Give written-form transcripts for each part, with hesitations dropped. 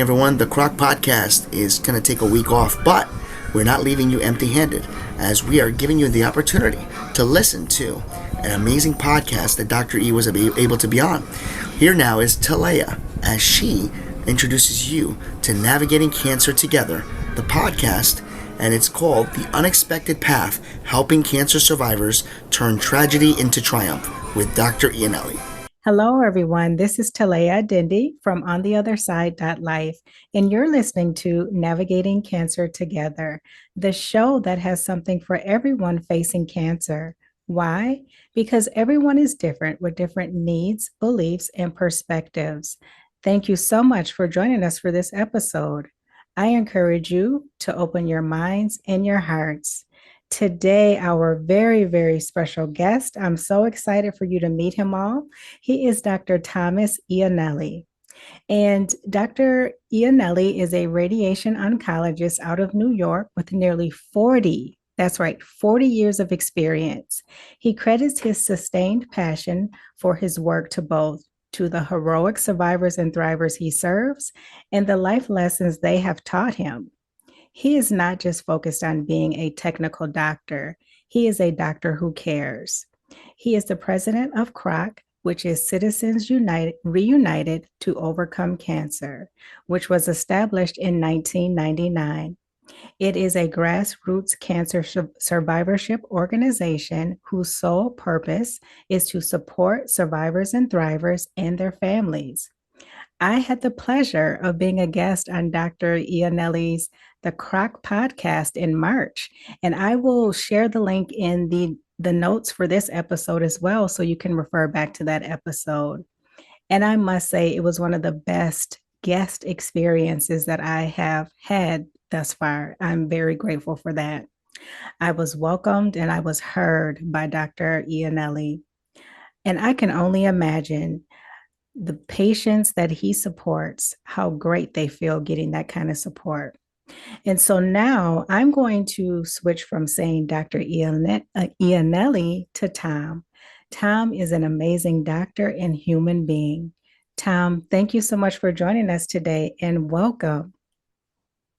Everyone, the CROC podcast is going to take a week off, but we're not leaving you empty handed as we are giving you the opportunity to listen to an amazing podcast that Dr. E was able to be on. Here now is Talaya as she introduces you to Navigating Cancer Together, the podcast, and it's called The Unexpected Path Helping Cancer Survivors Turn Tragedy into Triumph with Dr. Eanelli. Hello, everyone. This is Talaya Dendy from ontheotherside.life, and you're listening to Navigating Cancer Together, the show that has something for everyone facing cancer. Why? Because everyone is different with different needs, beliefs, and perspectives. Thank you so much for joining us for this episode. I encourage you to open your minds and your hearts. Today, our very, very special guest, I'm so excited for you to meet him all. He is Dr. Thomas Eanelli. And Dr. Eanelli is a radiation oncologist out of New York with nearly 40, that's right, 40 years of experience. He credits his sustained passion for his work to the heroic survivors and thrivers he serves and the life lessons they have taught him. He is not just focused on being a technical doctor, he is a doctor who cares. He is the president of CROC, which is Citizens United, Reunited to Overcome Cancer, which was established in 1999. It is a grassroots cancer survivorship organization whose sole purpose is to support survivors and thrivers and their families. I had the pleasure of being a guest on Dr. Eanelli's The CROC podcast in March, and I will share the link in the notes for this episode as well, so you can refer back to that episode. And I must say, it was one of the best guest experiences that I have had thus far. I'm very grateful for that. I was welcomed and I was heard by Dr. Eanelli. And I can only imagine the patients that he supports, how great they feel getting that kind of support. And so now I'm going to switch from saying Dr. Eanelli to Tom. Tom is an amazing doctor and human being. Tom, thank you so much for joining us today and welcome.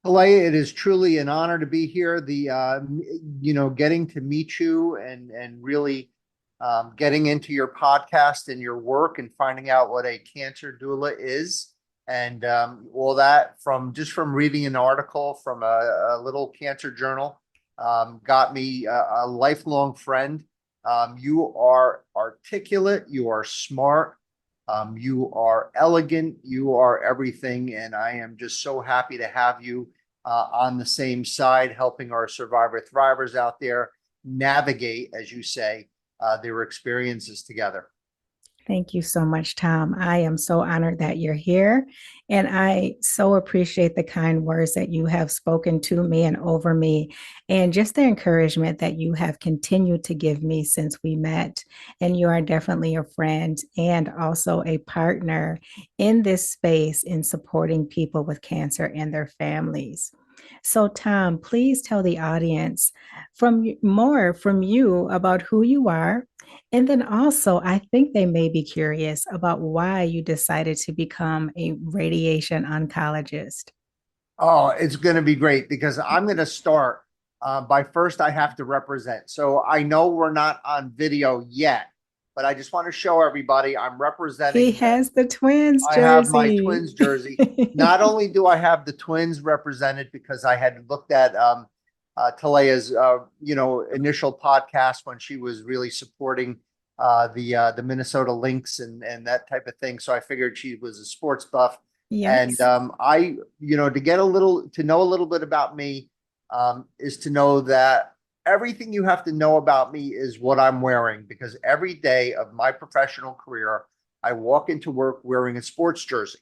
Talaya, it is truly an honor to be here. Getting to meet you and really getting into your podcast and your work and finding out what a cancer doula is and all that from reading an article from a little cancer journal got me a lifelong friend. You are articulate, you are smart, you are elegant, you are everything, and I am just so happy to have you on the same side, helping our survivor thrivers out there navigate, as you say, their experiences together. Thank you so much, Tom. I am so honored that you're here. And I so appreciate the kind words that you have spoken to me and over me, and just the encouragement that you have continued to give me since we met. And you are definitely a friend and also a partner in this space in supporting people with cancer and their families. So, Tom, please tell the audience more from you about who you are. And then also, I think they may be curious about why you decided to become a radiation oncologist. Oh, it's going to be great because I'm going to start by first I have to represent. So I know we're not on video yet, but I just want to show everybody I'm representing. He has the Twins I jersey. have my Twins jersey. Not only do I have the Twins represented because I had looked at Talaya's initial podcast when she was really supporting the Minnesota Lynx and that type of thing. So I figured she was a sports buff. Yes. And to know a little bit about me is to know that everything you have to know about me is what I'm wearing, because every day of my professional career, I walk into work wearing a sports jersey.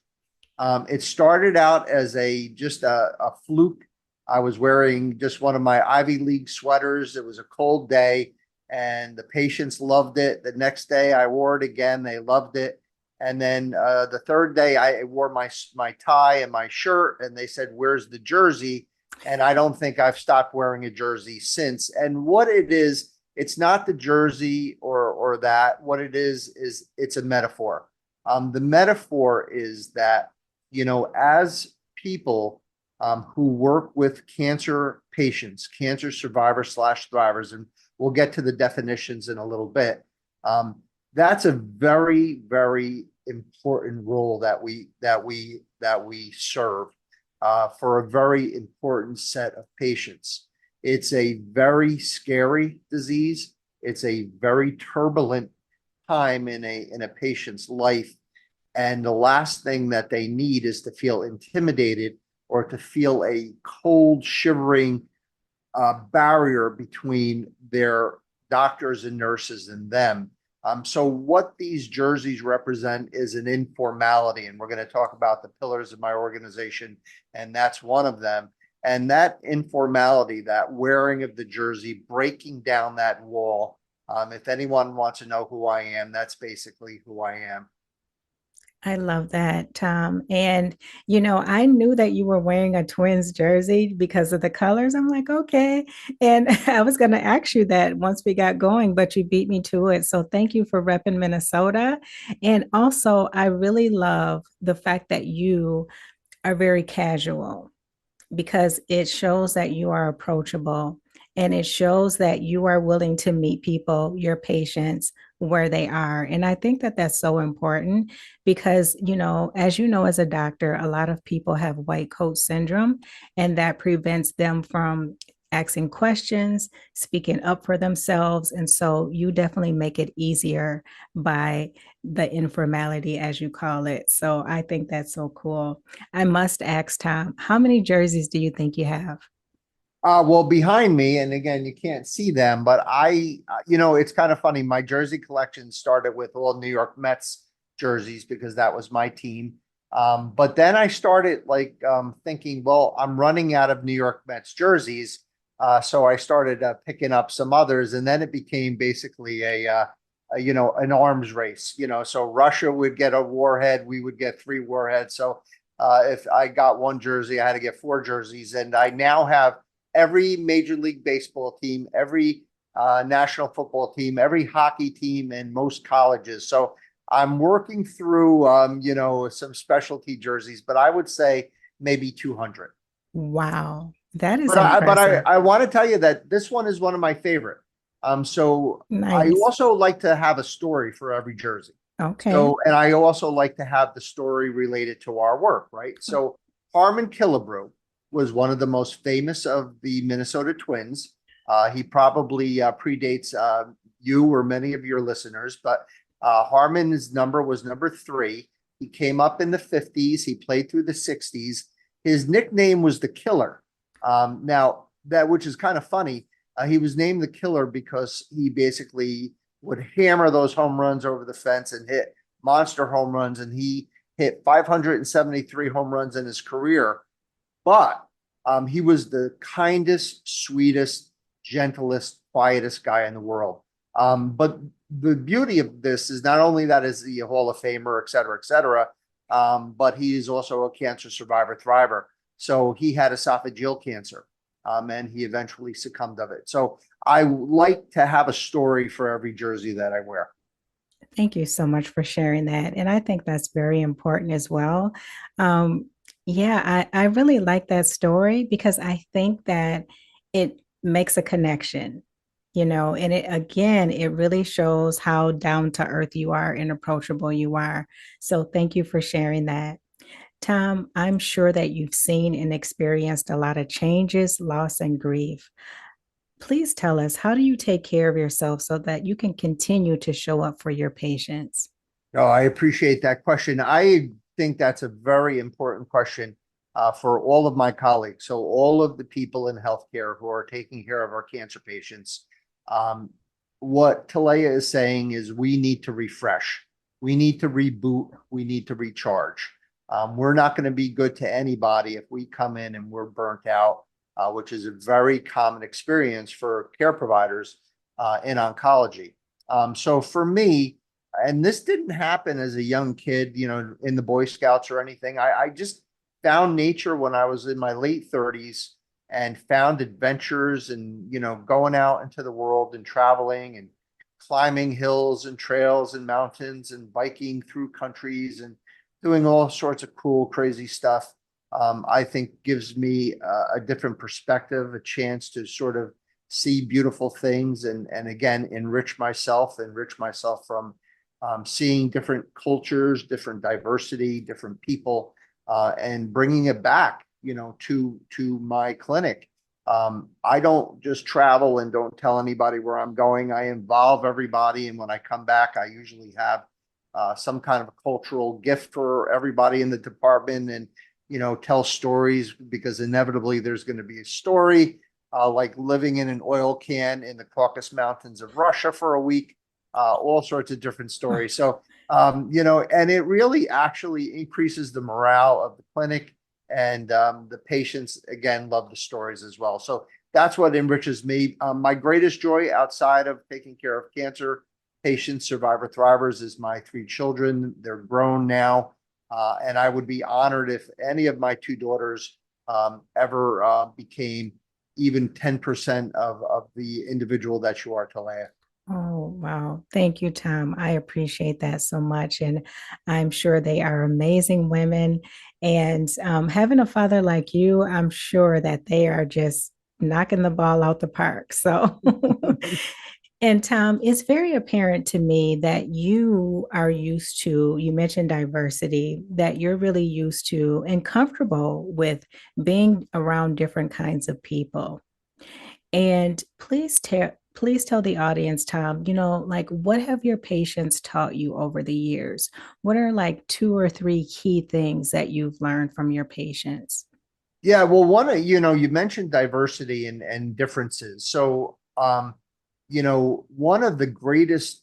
It started out as just a fluke. I was wearing just one of my Ivy League sweaters. It was a cold day and the patients loved it. The next day I wore it again. They loved it. And then the third day I wore my tie and my shirt, and they said, "Where's the jersey?" And I don't think I've stopped wearing a jersey since. And what it is, it's not the jersey or that. What it is it's a metaphor. The metaphor is that, as people who work with cancer patients, cancer survivors slash thrivers, and we'll get to the definitions in a little bit. That's a very, very important role that we serve for a very important set of patients. It's a very scary disease. It's a very turbulent time in a patient's life. And the last thing that they need is to feel intimidated or to feel a cold, shivering barrier between their doctors and nurses and them. So what these jerseys represent is an informality, and we're going to talk about the pillars of my organization, and that's one of them. And that informality, that wearing of the jersey, breaking down that wall. If anyone wants to know who I am, that's basically who I am. I love that, Tom. And, I knew that you were wearing a Twins jersey because of the colors. I'm like, okay. And I was going to ask you that once we got going, but you beat me to it. So thank you for repping Minnesota. And also, I really love the fact that you are very casual because it shows that you are approachable and it shows that you are willing to meet people, your patients, where they are. And I think that that's so important because, as you know, as a doctor, a lot of people have white coat syndrome, and that prevents them from asking questions, speaking up for themselves. And so you definitely make it easier by the informality, as you call it. So I think that's so cool. I must ask, Tom, how many jerseys do you think you have? Well, behind me, and again, you can't see them, but it's kind of funny. My jersey collection started with all New York Mets jerseys because that was my team. But then I started thinking, well, I'm running out of New York Mets jerseys. So I started picking up some others, and then it became basically an arms race. So Russia would get a warhead, we would get 3 warheads. So if I got 1 jersey, I had to get 4 jerseys, and I now have every Major League Baseball team, every national football team, every hockey team, and most colleges. So I'm working through, some specialty jerseys, but I would say maybe 200. Wow, that is But impressive. I want to tell you that this one is one of my favorite. So I Nice. also like to have a story for every jersey. Okay. So, and I also like to have the story related to our work, right? So Harmon Killebrew was one of the most famous of the Minnesota Twins. He probably predates you or many of your listeners, but Harmon's number was number 3. He came up in the 50s. He played through the 60s. His nickname was the Killer. Now, that which is kind of funny. He was named the Killer because he basically would hammer those home runs over the fence and hit monster home runs. And he hit 573 home runs in his career. But he was the kindest, sweetest, gentlest, quietest guy in the world. But the beauty of this is not only that is the Hall of Famer, et cetera, but he is also a cancer survivor thriver. So he had esophageal cancer, and he eventually succumbed of it. So I like to have a story for every jersey that I wear. Thank you so much for sharing that. And I think that's very important as well. Um, yeah, I really like that story because I think that it makes a connection, and it really shows how down to earth you are and approachable you are. So thank you for sharing that. Tom, I'm sure that you've seen and experienced a lot of changes, loss, and grief. Please tell us, how do you take care of yourself so that you can continue to show up for your patients? Oh, I appreciate that question. I think that's a very important question for all of my colleagues. So all of the people in healthcare who are taking care of our cancer patients, um, what Talaya is saying is we need to refresh. We need to reboot. We need to recharge. We're not going to be good to anybody if we come in and we're burnt out, which is a very common experience for care providers in oncology. So for me, and this didn't happen as a young kid, in the Boy Scouts or anything. I just found nature when I was in my late 30s and found adventures and, going out into the world and traveling and climbing hills and trails and mountains and biking through countries and doing all sorts of cool, crazy stuff. I think gives me a different perspective, a chance to sort of see beautiful things and again, enrich myself from seeing different cultures, different diversity, different people, and bringing it back, to my clinic. I don't just travel and don't tell anybody where I'm going. I involve everybody. And when I come back, I usually have some kind of a cultural gift for everybody in the department and, tell stories because inevitably there's going to be a story, like living in an oil can in the Caucasus Mountains of Russia for a week, all sorts of different stories. So, and it really actually increases the morale of the clinic. And the patients, again, love the stories as well. So that's what enriches me. My greatest joy outside of taking care of cancer patients, survivor thrivers, is my 3 children. They're grown now. And I would be honored if any of my 2 daughters ever became even 10% of the individual that you are, Talaya. Oh, wow. Thank you, Tom. I appreciate that so much. And I'm sure they are amazing women. And having a father like you, I'm sure that they are just knocking the ball out the park. So, and Tom, it's very apparent to me that you are used to, you mentioned diversity, that you're really used to and comfortable with being around different kinds of people. And please tell the audience, Tom, like what have your patients taught you over the years? What are like 2 or 3 key things that you've learned from your patients? Yeah, well, you mentioned diversity and differences. So, one of the greatest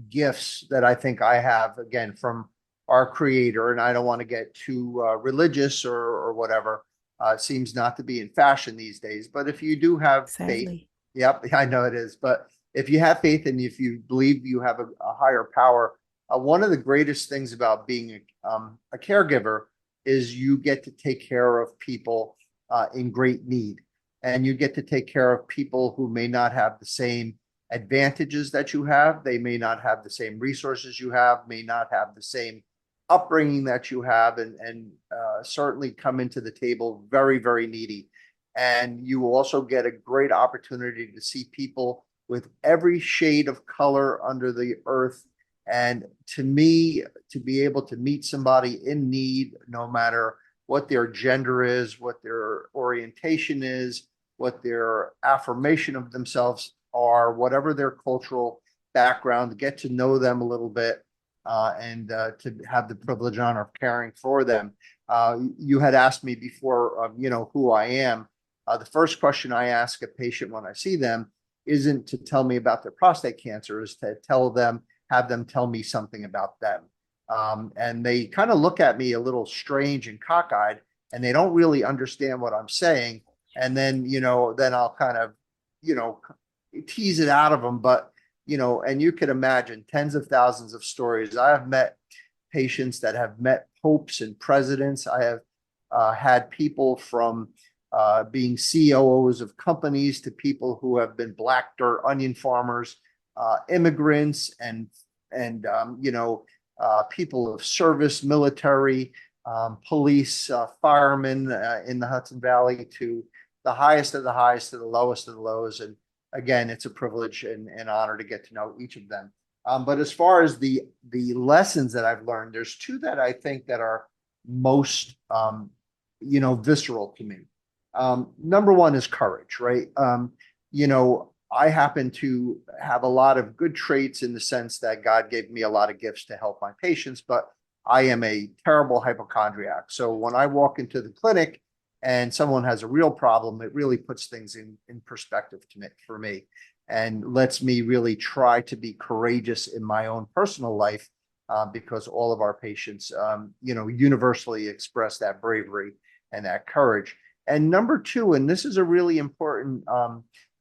gifts that I think I have, again, from our creator, and I don't want to get too religious or whatever, it seems not to be in fashion these days, but if you do have faith, Sadly. yep, I know it is, but if you have faith and if you believe you have a higher power, one of the greatest things about being a caregiver is you get to take care of people in great need. And you get to take care of people who may not have the same advantages that you have. They may not have the same resources you have, may not have the same upbringing that you have, and certainly come into the table very, very needy. And you will also get a great opportunity to see people with every shade of color under the earth. And to me, to be able to meet somebody in need, no matter what their gender is, what their orientation is, what their affirmation of themselves are, whatever their cultural background, get to know them a little bit, and to have the privilege and honor of caring for them. You had asked me before, who I am. The first question I ask a patient when I see them isn't to tell me about their prostate cancer, is to have them tell me something about them. And they kind of look at me a little strange and cockeyed, and they don't really understand what I'm saying. And then, then I'll kind of, tease it out of them. But, and you can imagine tens of thousands of stories. I have met patients that have met popes and presidents. I have had people from being COOs of companies to people who have been black dirt onion farmers, immigrants, and people of service, military, police, firemen in the Hudson Valley, to the highest of the highest to the lowest of the lows. And again, it's a privilege and honor to get to know each of them. But as far as the lessons that I've learned, there's 2 that I think that are most visceral to me. Number 1 is courage, right? I happen to have a lot of good traits in the sense that God gave me a lot of gifts to help my patients, but I am a terrible hypochondriac. So when I walk into the clinic and someone has a real problem, it really puts things in perspective for me, and lets me really try to be courageous in my own personal life, because all of our patients, universally express that bravery and that courage. And number 2, and this is a really important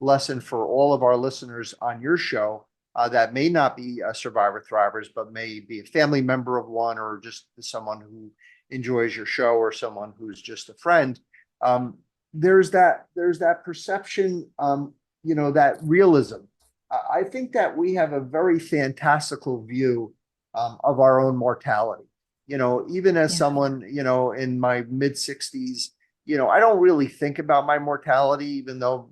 lesson for all of our listeners on your show, that may not be survivor thrivers, but may be a family member of one, or just someone who enjoys your show, or someone who's just a friend. There's that perception, that realism. I think that we have a very fantastical view of our own mortality. Even as Yeah. someone, in my mid 60s, I don't really think about my mortality, even though,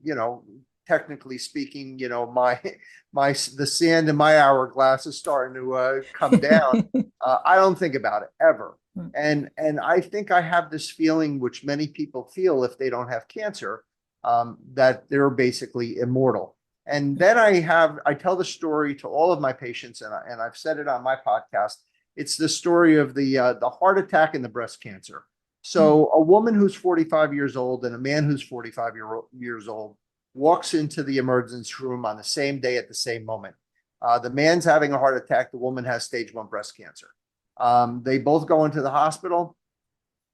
technically speaking, the sand in my hourglass is starting to come down. I don't think about it ever. And I think I have this feeling, which many people feel if they don't have cancer, that they're basically immortal. And then I tell the story to all of my patients, and I've said it on my podcast. It's the story of the heart attack and the breast cancer. So a woman who's 45 years old and a man who's 45 years old walks into the emergency room on the same day at the same moment. The man's having a heart attack. The woman has stage 1 breast cancer. They both go into the hospital.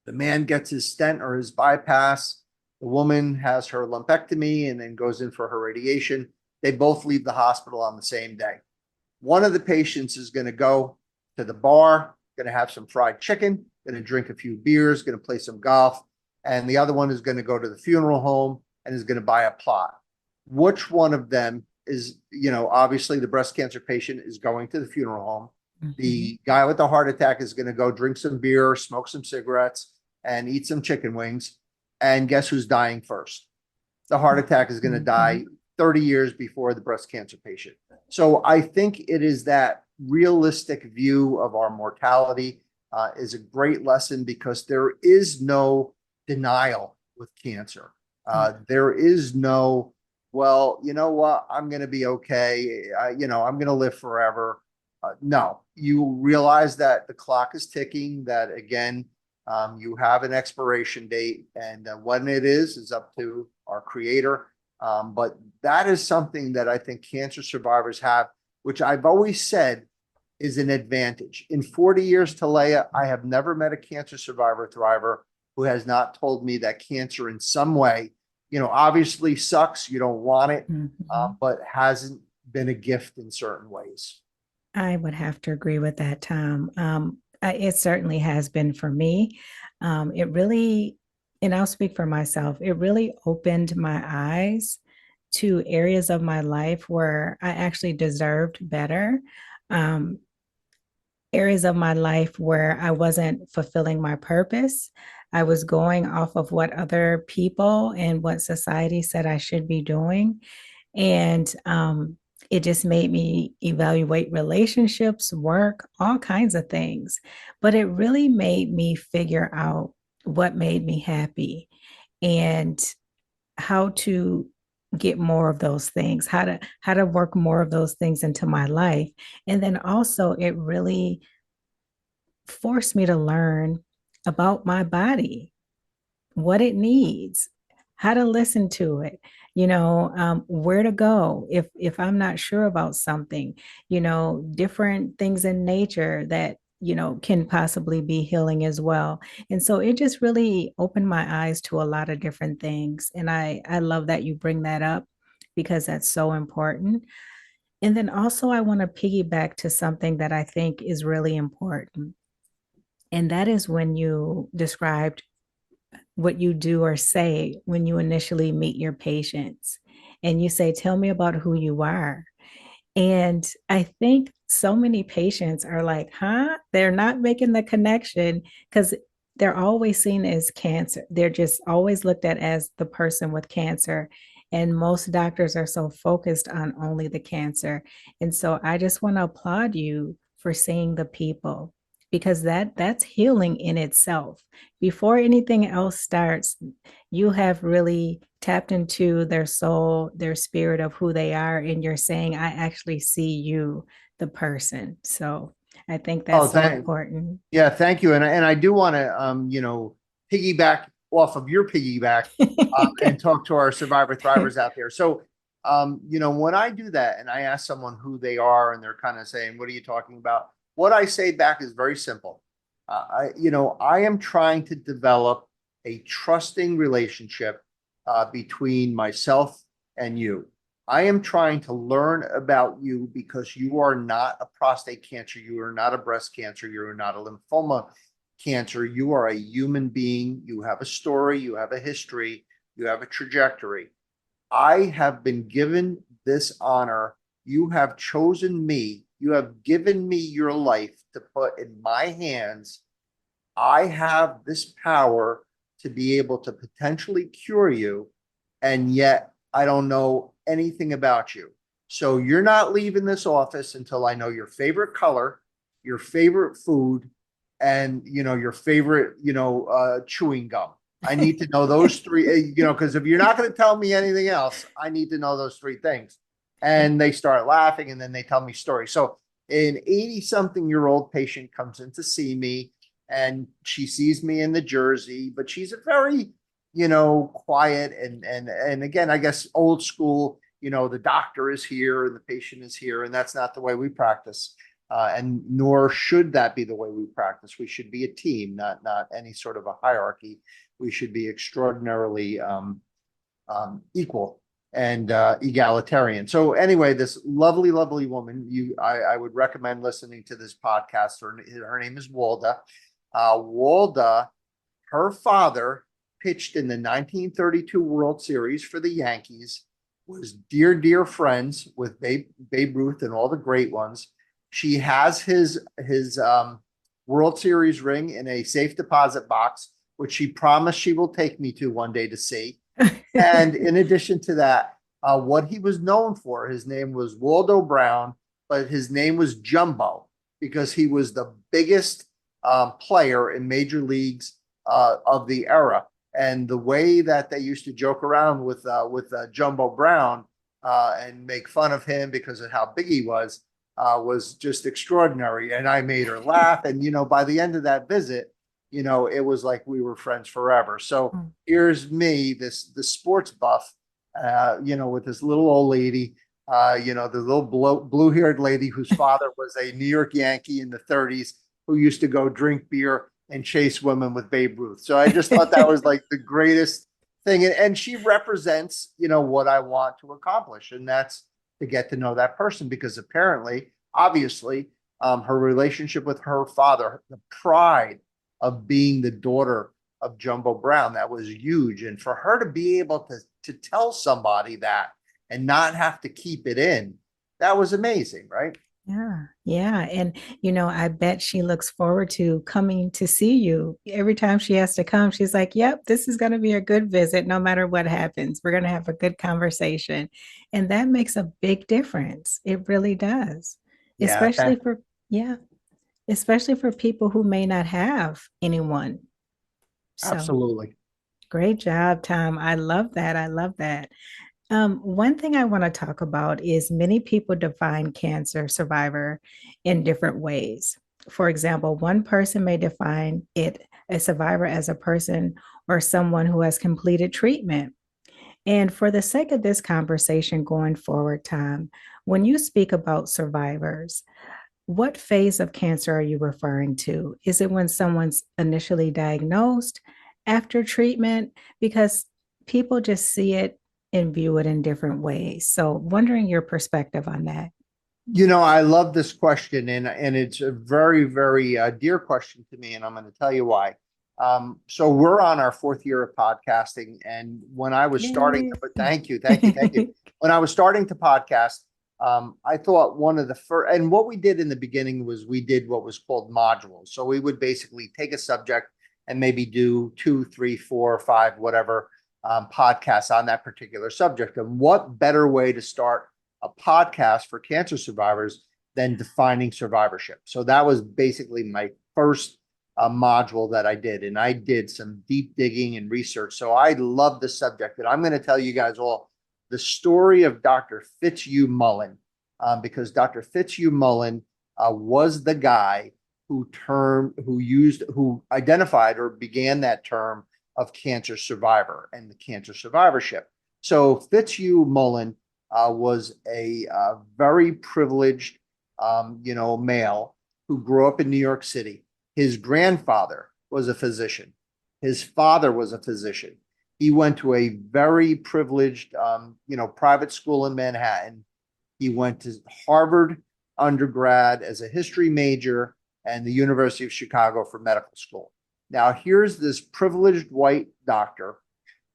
The man gets his stent or his bypass. The woman has her lumpectomy and then goes in for her radiation. They both leave the hospital on the same day. One of the patients is going to go to the bar, going to have some fried chicken, going to drink a few beers, going to play some golf. And the other one is going to go to the funeral home and is going to buy a plot. Which one of them is, obviously the breast cancer patient is going to the funeral home. The guy with the heart attack is going to go drink some beer, smoke some cigarettes, and eat some chicken wings. And guess who's dying first? The heart attack is going to die 30 years before the breast cancer patient. So I think it is that realistic view of our mortality is a great lesson, because there is no denial with cancer. There is no, well, you know what, I'm going to be okay. I'm going to live forever. No, you realize that the clock is ticking, that again, you have an expiration date, and when it is up to our creator. But that is something that I think cancer survivors have, which I've always said is an advantage. In 40 years, Talaya, I have never met a cancer survivor thriver who has not told me that cancer in some way, obviously sucks, you don't want it, but hasn't been a gift in certain ways. I would have to agree with that, Tom. It certainly has been for me. It really, and I'll speak for myself, it really opened my eyes to areas of my life where I actually deserved better. Um, Areas of my life where I wasn't fulfilling my purpose. I was going off of what other people and what society said I should be doing. And it just made me evaluate relationships, work, all kinds of things. But it really made me figure out what made me happy and how to get more of those things, how to work more of those things into my life. And then also it really forced me to learn about my body, what it needs, how to listen to it, where to go if I'm not sure about something, different things in nature that can possibly be healing as well. And so it just really opened my eyes to a lot of different things. And I love that you bring that up, because that's so important. And then also I want to piggyback to something that I think is really important. And that is when you described what you do or say when you initially meet your patients and you say, "Tell me about who you are." And I think so many patients are like, huh? They're not making the connection because they're always seen as cancer. They're just always looked at as the person with cancer. And most doctors are so focused on only the cancer. And so I just want to applaud you for seeing the people, because that's healing in itself. Before anything else starts, you have really tapped into their soul, their spirit of who they are, and you're saying, I actually see you, the person. So I think Oh, that's so important. yeah, thank you. And I do want to, piggyback off of your piggyback, and talk to our survivor thrivers out there. So, when I do that and I ask someone who they are and they're kind of saying, what are you talking about? What I say back is very simple. I am trying to develop a trusting relationship between myself and you. I am trying to learn about you, because you are not a prostate cancer, you are not a breast cancer, you are not a lymphoma cancer. You are a human being. You have a story, you have a history, you have a trajectory. I have been given this honor. You have chosen me. You have given me your life to put in my hands I have this power to be able to potentially cure you, and yet I don't know anything about you. So you're not leaving this office until I know your favorite color, your favorite food, and your favorite chewing gum. I need to know those three, because if you're not going to tell me anything else, I need to know those three things. And they start laughing, and then they tell me stories. So an 80-something-year-old patient comes in to see me, and she sees me in the jersey, but she's a very, quiet and again, I guess old school. The doctor is here and the patient is here, and that's not the way we practice. And nor should that be the way we practice. We should be a team, not any sort of a hierarchy. We should be extraordinarily equal and egalitarian. So anyway, this lovely, lovely woman, I would recommend listening to this podcast. Her name is Walda. Walda, her father pitched in the 1932 World Series for the Yankees, was dear friends with Babe Ruth and all the great ones. She has his World Series ring in a safe deposit box, which she promised she will take me to one day to see. And in addition to that, what he was known for, his name was Waldo Brown, but his name was Jumbo because he was the biggest player in major leagues of the era. And the way that they used to joke around with Jumbo Brown and make fun of him because of how big he was just extraordinary. And I made her laugh. And, by the end of that visit, it was like we were friends forever. So here's me, the sports buff, with this little old lady, the little blue-haired lady whose father was a New York Yankee in the 30s who used to go drink beer and chase women with Babe Ruth. So I just thought that was like the greatest thing. And she represents, what I want to accomplish. And that's to get to know that person, because apparently, obviously, her relationship with her father, the pride of being the daughter of Jumbo Brown, that was huge. And for her to be able to tell somebody that and not have to keep it in, that was amazing, right? Yeah, yeah. And, I bet she looks forward to coming to see you. Every time she has to come, she's like, yep, this is going to be a good visit. No matter what happens, we're going to have a good conversation. And that makes a big difference. It really does. Yeah, Especially for, yeah, especially for people who may not have anyone. So absolutely. great job, Tom. I love that. I love that. One thing I want to talk about is many people define cancer survivor in different ways. For example, one person may define a survivor as a person or someone who has completed treatment. And for the sake of this conversation going forward, Tom, when you speak about survivors, what phase of cancer are you referring to? Is it when someone's initially diagnosed, after treatment? Because people just see it and view it in different ways. So, wondering your perspective on that. I love this question, and it's a very, very dear question to me, and I'm going to tell you why. So we're on our fourth year of podcasting, and when I was starting Yay. to, but thank you. When I was starting to podcast, I thought one of the first, and what we did in the beginning was we did what was called modules. So we would basically take a subject and maybe do 2, 3, 4, 5, whatever podcasts on that particular subject. And what better way to start a podcast for cancer survivors than defining survivorship? So that was basically my first module that I did. And I did some deep digging and research. So I love the subject. And I'm going to tell you guys all the story of Dr. Fitzhugh Mullen, because Dr. Fitzhugh Mullen was the guy who identified or began that term of cancer survivor and the cancer survivorship. So Fitzhugh Mullen was a very privileged, male who grew up in New York City. His grandfather was a physician. His father was a physician. He went to a very privileged, private school in Manhattan. He went to Harvard undergrad as a history major and the University of Chicago for medical school. Now, here's this privileged white doctor,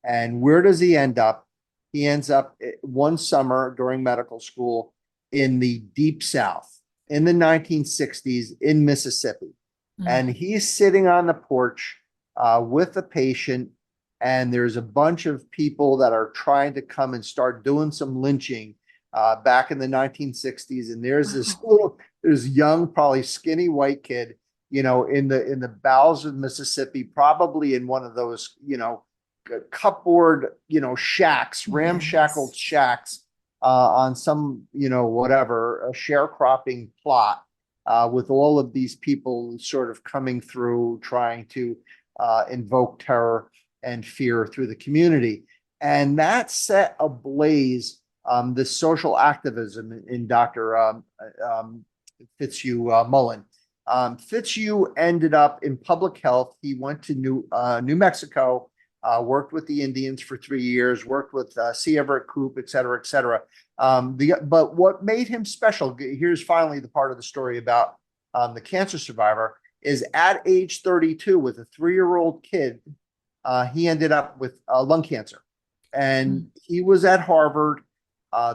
and where does he end up? He ends up one summer during medical school in the Deep South in the 1960s in Mississippi. And he's sitting on the porch with the patient, and there's a bunch of people that are trying to come and start doing some lynching back in the 1960s. And there's this there's young, probably skinny white kid, in the bowels of Mississippi, probably in one of those, cupboard, shacks, ramshackled shacks on some, whatever, a sharecropping plot with all of these people sort of coming through, trying to invoke terror and fear through the community. And that set ablaze this social activism in Dr. Fitzhugh Mullen. Fitzhugh ended up in public health. He went to New Mexico, worked with the Indians for 3 years, worked with C. Everett Koop, et cetera, et cetera. But what made him special, here's finally the part of the story about the cancer survivor, is at age 32 with a 3-year-old kid, he ended up with lung cancer. And he was at Harvard.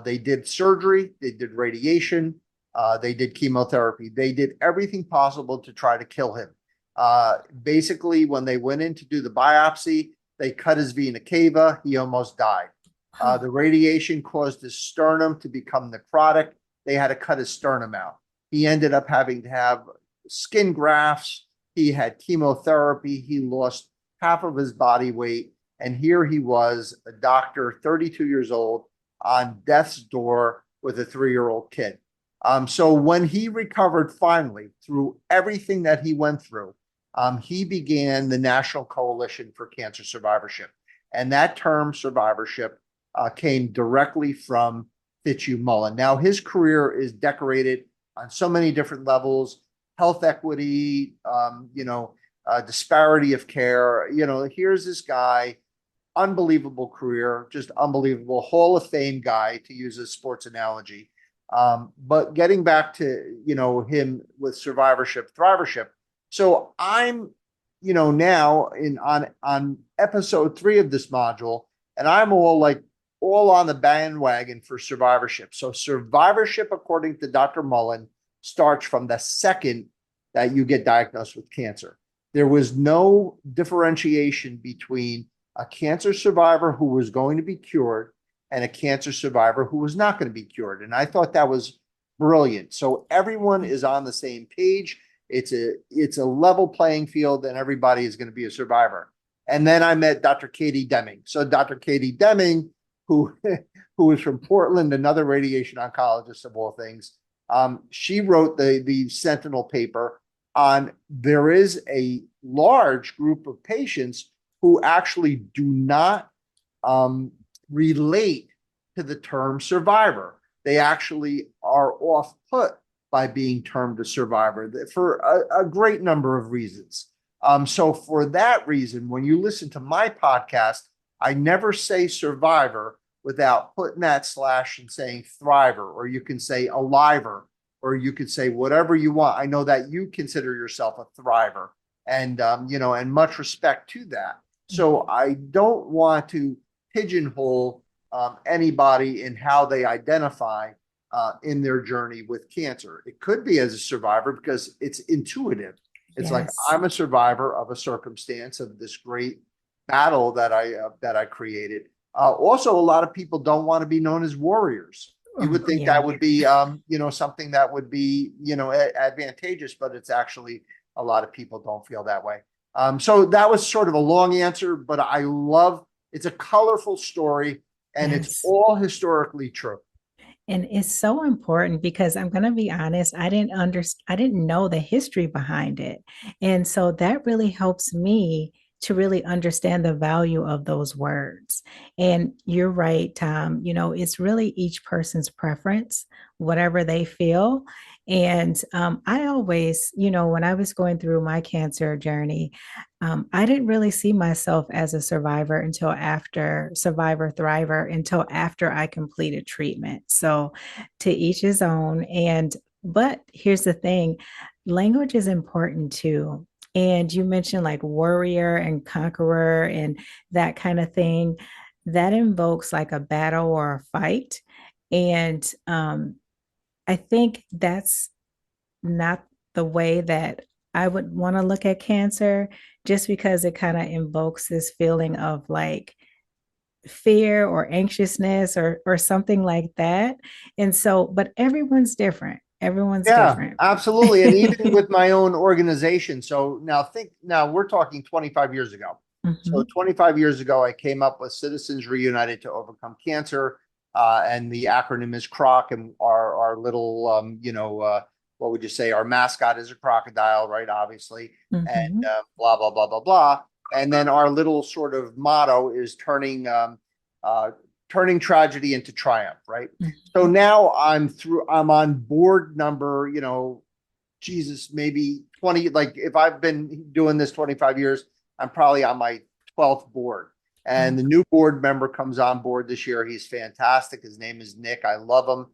They did surgery, they did radiation, they did chemotherapy. They did everything possible to try to kill him. Basically, when they went in to do the biopsy, they cut his vena cava. He almost died. The radiation caused his sternum to become necrotic. They had to cut his sternum out. He ended up having to have skin grafts. He had chemotherapy. He lost half of his body weight. And here he was, a doctor, 32 years old, on death's door with a 3-year-old kid. So when he recovered finally through everything that he went through, he began the National Coalition for Cancer Survivorship. And that term, survivorship, came directly from Fitzhugh Mullen. Now, his career is decorated on so many different levels: health equity, disparity of care. Here's this guy, unbelievable career, just unbelievable, Hall of Fame guy, to use a sports analogy. But getting back to, him with survivorship, thrivership. So I'm, now on episode 3 of this module, and I'm all on the bandwagon for survivorship. So survivorship, according to Dr. Mullen, starts from the second that you get diagnosed with cancer. There was no differentiation between a cancer survivor who was going to be cured and a cancer survivor who was not going to be cured. And I thought that was brilliant. So everyone is on the same page. It's a level playing field, and everybody is going to be a survivor. And then I met Dr. Katie Deming. So Dr. Katie Deming, who is from Portland, another radiation oncologist of all things, she wrote the Sentinel paper on there is a large group of patients who actually do not relate to the term survivor. They actually are off put by being termed a survivor for a great number of reasons. So for that reason, when you listen to my podcast, I never say survivor without putting that slash and saying thriver, or you can say aliver, or you could say whatever you want. I know that you consider yourself a thriver, and and much respect to that. So I don't want to pigeonhole anybody in how they identify in their journey with cancer. It could be as a survivor because it's intuitive. It's like, I'm a survivor of a circumstance, of this great battle that I created. Also, a lot of people don't want to be known as warriors. You would think that would be, something that would be, advantageous, but it's actually, a lot of people don't feel that way. So that was sort of a long answer, but I love, it's a colorful story, and it's all historically true. And it's so important because I'm going to be honest, I didn't know the history behind it. And so that really helps me to really understand the value of those words. And you're right, Tom, it's really each person's preference, whatever they feel. And I always, when I was going through my cancer journey, I didn't really see myself as a survivor until after survivor thriver, until after I completed treatment. So to each his own. But here's the thing, language is important too. And you mentioned like warrior and conqueror and that kind of thing. That invokes like a battle or a fight. And I think that's not the way that I would want to look at cancer just because it kind of invokes this feeling of like fear or anxiousness or something like that. And so, but everyone's different. Everyone's Yeah, different. absolutely. And even with my own organization. So now we're talking 25 years ago. So Mhm, 25 years ago, I came up with Citizens Reunited to Overcome Cancer. And the acronym is CROC, and our little, what would you say? Our mascot is a crocodile, right? Obviously, and mhm, blah, blah, blah, blah, blah. And then our little sort of motto is uh, turning tragedy into triumph, right? So mhm. now I'm on board number, Jesus, maybe 20, like if I've been doing this 25 years, I'm probably on my 12th board. And the new board member comes on board this year. He's fantastic. His name is Nick. I love him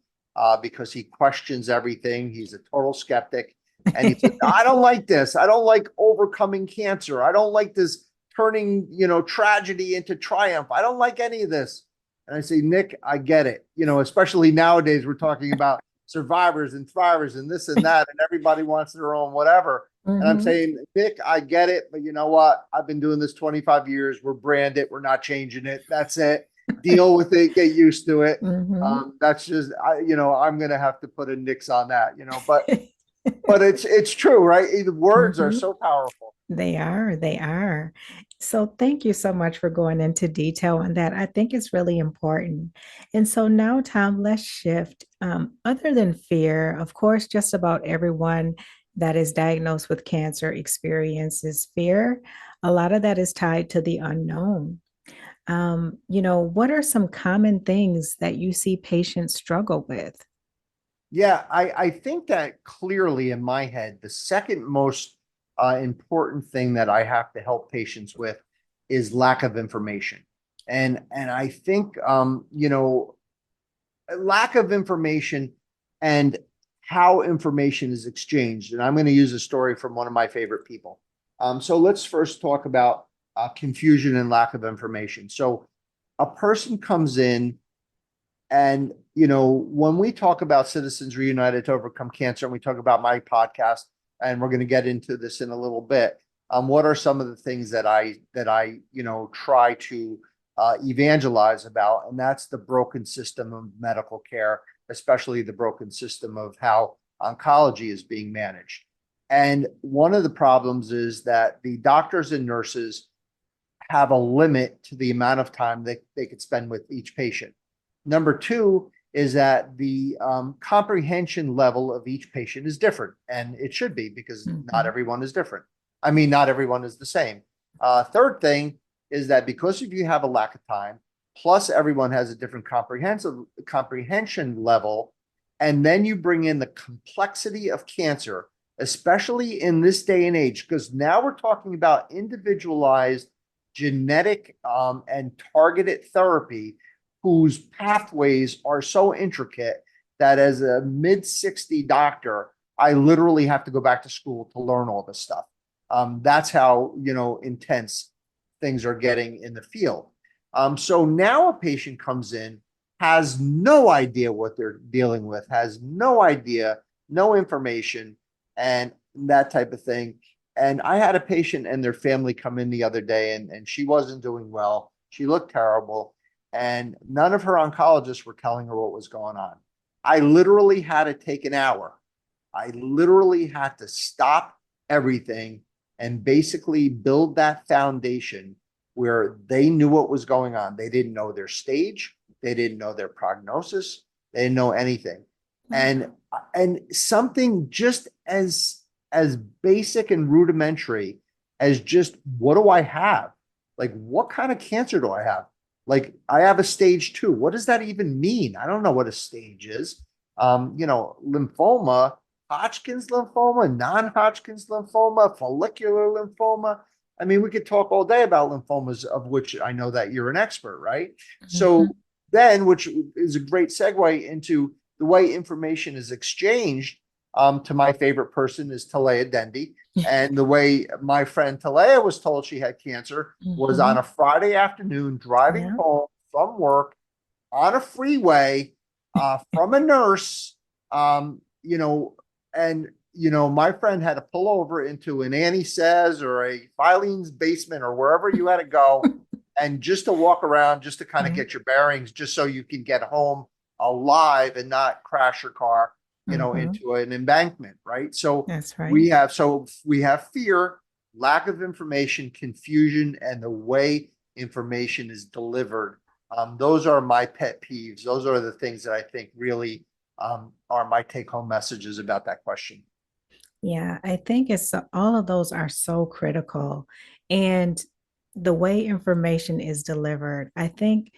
because he questions everything. He's a total skeptic. And he said, I don't like this. I don't like overcoming cancer. I don't like this turning, tragedy into triumph. I don't like any of this. And I say, Nick, I get it. Especially nowadays, we're talking about survivors and thrivers and this and that, and everybody wants their own whatever. And I'm Mhm. saying, Nick, I get it, but you know what? I've been doing this 25 years. We're branded. We're not changing it. That's it. Deal with it. Get used to it. Mhm. That's just, I'm going to have to put a nix on that, but it's true, right? The words are Mhm. so powerful. They are, they are. So thank you so much for going into detail on that. I think it's really important. And so now, Tom, let's shift. Other than fear, of course, just about everyone that is diagnosed with cancer experiences fear. A lot of that is tied to the unknown. What are some common things that you see patients struggle with? Yeah, I think that clearly in my head, the second most important thing that I have to help patients with is lack of information. And I think lack of information and how information is exchanged. And I'm going to use a story from one of my favorite people. So let's first talk about confusion and lack of information. So a person comes in and, when we talk about Citizens Reunited to Overcome Cancer, and we talk about my podcast, and we're going to get into this in a little bit, what are some of the things that I try to evangelize about? And that's the broken system of medical care, especially the broken system of how oncology is being managed. And one of the problems is that the doctors and nurses have a limit to the amount of time that they could spend with each patient. Number two is that the comprehension level of each patient is different, and it should be because not Mhm. everyone is different. I mean, not everyone is the same. Third thing is that because if you have a lack of time, plus everyone has a different comprehension level, and then you bring in the complexity of cancer, especially in this day and age, because now we're talking about individualized genetic and targeted therapy whose pathways are so intricate that as a mid 60 doctor, I literally have to go back to school to learn all this stuff. That's how, intense things are getting in the field. So now a patient comes in, has no idea what they're dealing with, has no idea, no information, and that type of thing. And I had a patient and their family come in the other day, and she wasn't doing well. She looked terrible, and none of her oncologists were telling her what was going on. I literally had to take an hour. I literally had to stop everything and basically build that foundation where they knew what was going on. They didn't know their stage, they didn't know their prognosis, they didn't know anything. And something just as basic and rudimentary as just what do I have? Like, what kind of cancer do I have? Like, I have a stage two. What does that even mean? I don't know what a stage is. Lymphoma, Hodgkin's lymphoma, non-Hodgkin's lymphoma, follicular lymphoma. I mean, we could talk all day about lymphomas, of which I know that you're an expert, right? So Mhm. then, which is a great segue into the way information is exchanged. To my favorite person is Talaya Dendy. And the way my friend Talaya was told she had cancer was on Mhm. a Friday afternoon driving Yeah. home from work on a freeway from a nurse, um, you know, and my friend had to pull over into an Annie Says or a Filene's basement or wherever you had to go, and just to walk around, just to kind of Yeah. get your bearings, just so you can get home alive and not crash your car, Mhm. into an embankment, right? So That's right. we have fear, lack of information, confusion, and the way information is delivered. Those are my pet peeves. Those are the things that I think really are my take-home messages about that question. Yeah, I think all of those are so critical. And the way information is delivered, I think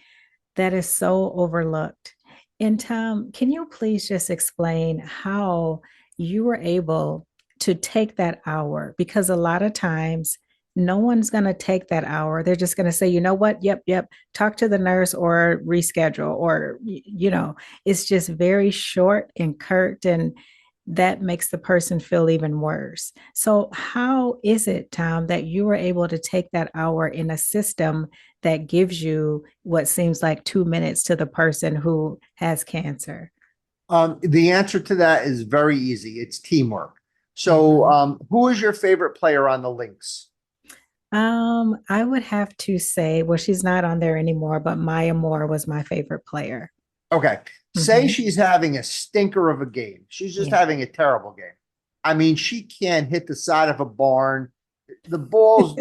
that is so overlooked. And Tom, can you please just explain how you were able to take that hour? Because a lot of times, no one's going to take that hour. They're just going to say, you know what? Yep, yep. Talk to the nurse or reschedule, or, it's just very short and curt, and that makes the person feel even worse. So, how is it, Tom, that you were able to take that hour in a system that gives you what seems like 2 minutes to the person who has cancer? The answer to that is very easy. It's teamwork. So, Mhm. who is your favorite player on the Lynx? I would have to say, well, she's not on there anymore, but Maya Moore was my favorite player. Okay. Say Hmm. she's having a stinker of a game. She's just Yeah. having a terrible game. I mean, she can't hit the side of a barn. The ball's,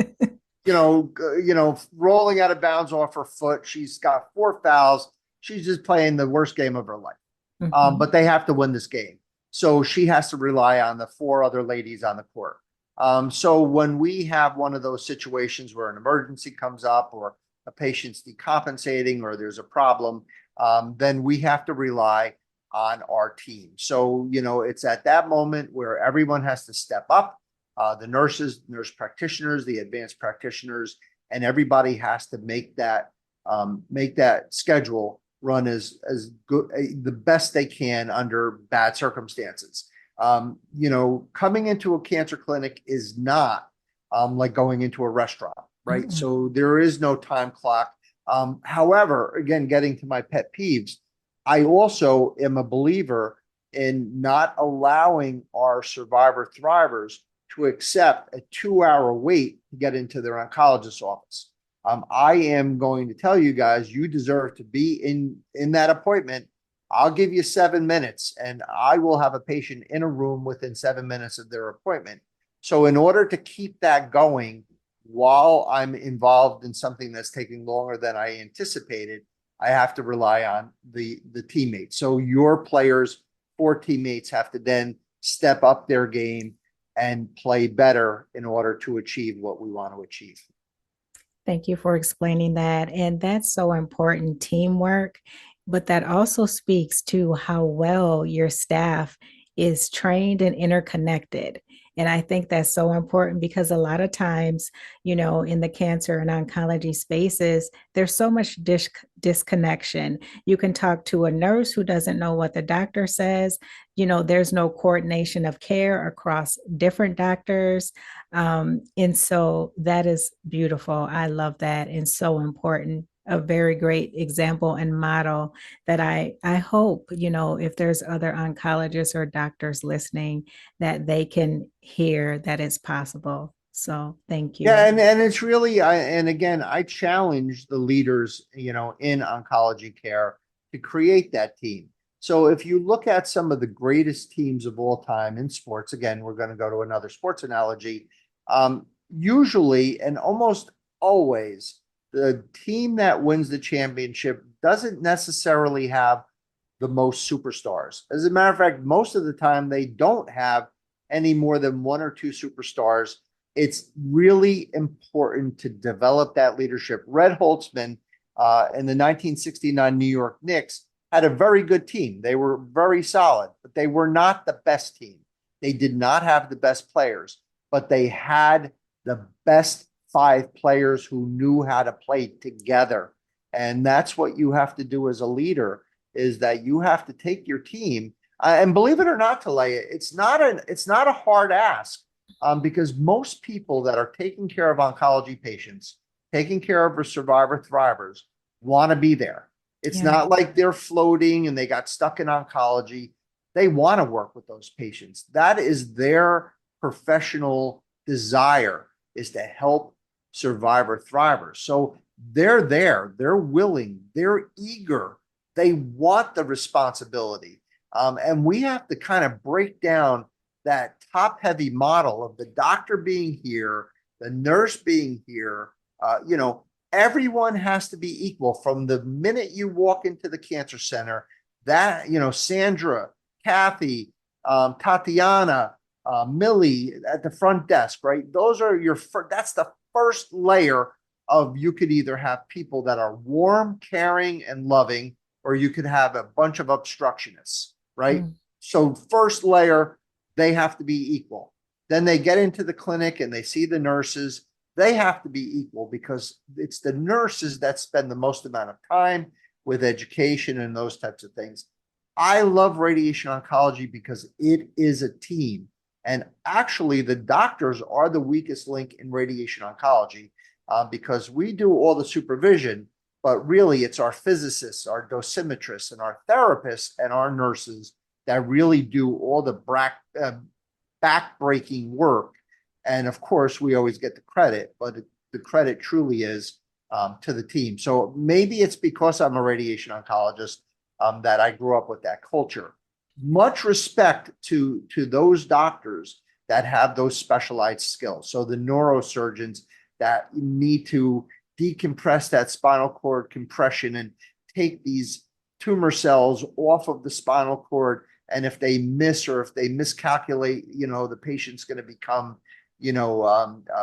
rolling out of bounds off her foot. She's got 4 fouls. She's just playing the worst game of her life. Hmm. But they have to win this game. So she has to rely on the 4 other ladies on the court. So when we have one of those situations where an emergency comes up or a patient's decompensating or there's a problem, then we have to rely on our team. So, it's at that moment where everyone has to step up, the nurses, nurse practitioners, the advanced practitioners, and everybody has to make that schedule run as good, the best they can under bad circumstances. Coming into a cancer clinic is not like going into a restaurant, right? Mm-mm. So there is no time clock. However, again, getting to my pet peeves, I also am a believer in not allowing our survivor thrivers to accept a 2-hour wait to get into their oncologist's office. I am going to tell you guys, you deserve to be in that appointment. I'll give you 7 minutes, and I will have a patient in a room within 7 minutes of their appointment. So, in order to keep that going while I'm involved in something that's taking longer than I anticipated, I have to rely on the teammates. So, your players, 4 teammates, have to then step up their game and play better in order to achieve what we want to achieve. Thank you for explaining that. And that's so important, teamwork. But that also speaks to how well your staff is trained and interconnected. And I think that's so important because a lot of times, in the cancer and oncology spaces, there's so much disconnection. You can talk to a nurse who doesn't know what the doctor says. There's no coordination of care across different doctors. And so that is beautiful. I love that and so important. A very great example and model that I hope, if there's other oncologists or doctors listening, that they can hear that it's possible. So thank Yeah, you. and it's really and again, I challenge the leaders, in oncology care to create that team. So if you look at some of the greatest teams of all time in sports, again, we're going to go to another sports analogy. Usually and almost always, the team that wins the championship doesn't necessarily have the most superstars. As a matter of fact, most of the time they don't have any more than 1 or 2 superstars. It's really important to develop that leadership. Red Holtzman in the 1969 New York Knicks had a very good team. They were very solid, but they were not the best team. They did not have the best players, but they had the best 5 players who knew how to play together. And that's what you have to do as a leader, is that you have to take your team, and believe it or not, Talaya, it's not a hard ask, because most people that are taking care of oncology patients, taking care of survivor thrivers, want to be there. It's Yeah. not like they're floating and they got stuck in oncology. They want to work with those patients. That is their professional desire, is to help survivor thrivers. So they're there, they're willing, they're eager, they want the responsibility. And we have to kind of break down that top heavy model of the doctor being here, the nurse being here. Everyone has to be equal from the minute you walk into the cancer center. That, Sandra, Kathy, Tatiana, Millie at the front desk, right? Those are that's the first layer of, you could either have people that are warm, caring, and loving, or you could have a bunch of obstructionists, right? So first layer, they have to be equal. Then they get into the clinic and they see the nurses. They have to be equal because it's the nurses that spend the most amount of time with education and those types of things. I love radiation oncology because it is a team. And actually, the doctors are the weakest link in radiation oncology because we do all the supervision, but really it's our physicists, our dosimetrists, and our therapists and our nurses that really do all the back-breaking work. And of course, we always get the credit, but the credit truly is to the team. So maybe it's because I'm a radiation oncologist that I grew up with that culture. Much respect to those doctors that have those specialized skills. So the neurosurgeons that need to decompress that spinal cord compression and take these tumor cells off of the spinal cord. And if they miss or if they miscalculate, the patient's going to become,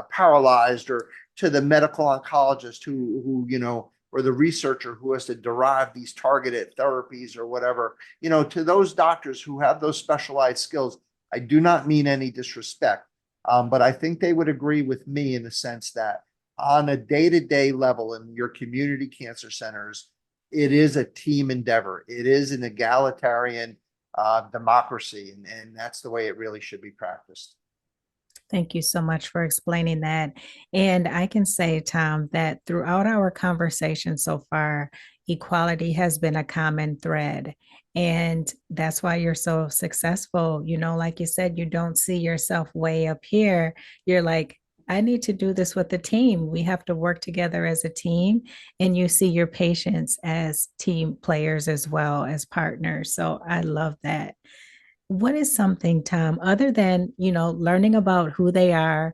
paralyzed, or to the medical oncologist who or the researcher who has to derive these targeted therapies or whatever, to those doctors who have those specialized skills. I do not mean any disrespect, but I think they would agree with me in the sense that on a day-to-day level in your community cancer centers, it is a team endeavor. It is an egalitarian democracy, and that's the way it really should be practiced. Thank you so much for explaining that. And I can say, Tom, that throughout our conversation so far, equality has been a common thread. And that's why you're so successful. Like you said, you don't see yourself way up here. You're like, I need to do this with the team. We have to work together as a team. And you see your patients as team players as well as partners. So I love that. What is something, Tom, other than, learning about who they are,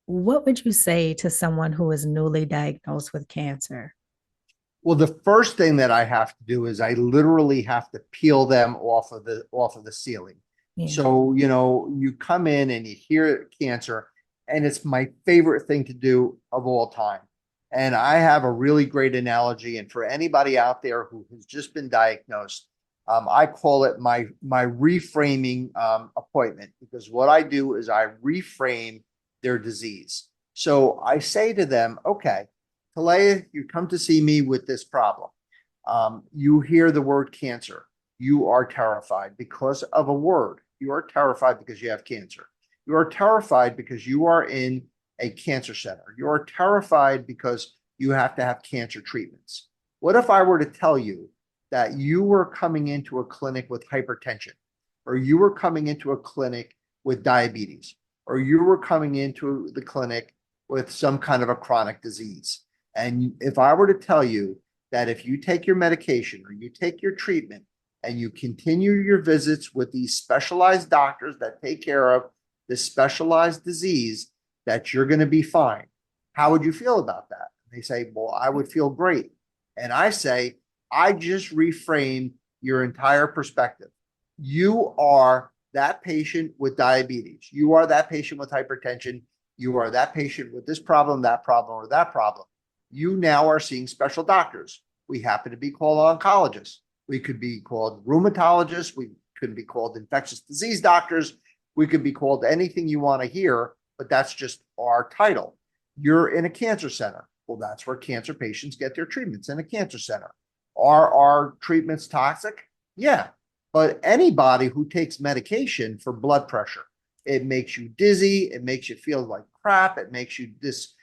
what would you say to someone who is newly diagnosed with cancer? Well, the first thing that I have to do is I literally have to peel them off of the ceiling. Yeah. So, you come in and you hear cancer, and it's my favorite thing to do of all time. And I have a really great analogy. And for anybody out there who has just been diagnosed, I call it my reframing appointment, because what I do is I reframe their disease. So I say to them, okay, Talaya, you come to see me with this problem. You hear the word cancer. You are terrified because of a word. You are terrified because you have cancer. You are terrified because you are in a cancer center. You are terrified because you have to have cancer treatments. What if I were to tell you that you were coming into a clinic with hypertension, or you were coming into a clinic with diabetes, or you were coming into the clinic with some kind of a chronic disease? And if I were to tell you that if you take your medication or you take your treatment and you continue your visits with these specialized doctors that take care of this specialized disease, that you're going to be fine, how would you feel about that? They say, well, I would feel great. And I say, I just reframe your entire perspective. You are that patient with diabetes. You are that patient with hypertension. You are that patient with this problem, or that problem. You now are seeing special doctors. We happen to be called oncologists. We could be called rheumatologists. We could be called infectious disease doctors. We could be called anything you want to hear, but that's just our title. You're in a cancer center. Well, that's where cancer patients get their treatments, in a cancer center. Are our treatments toxic? Yeah. But anybody who takes medication for blood pressure, it makes you dizzy. It makes you feel like crap. It makes you just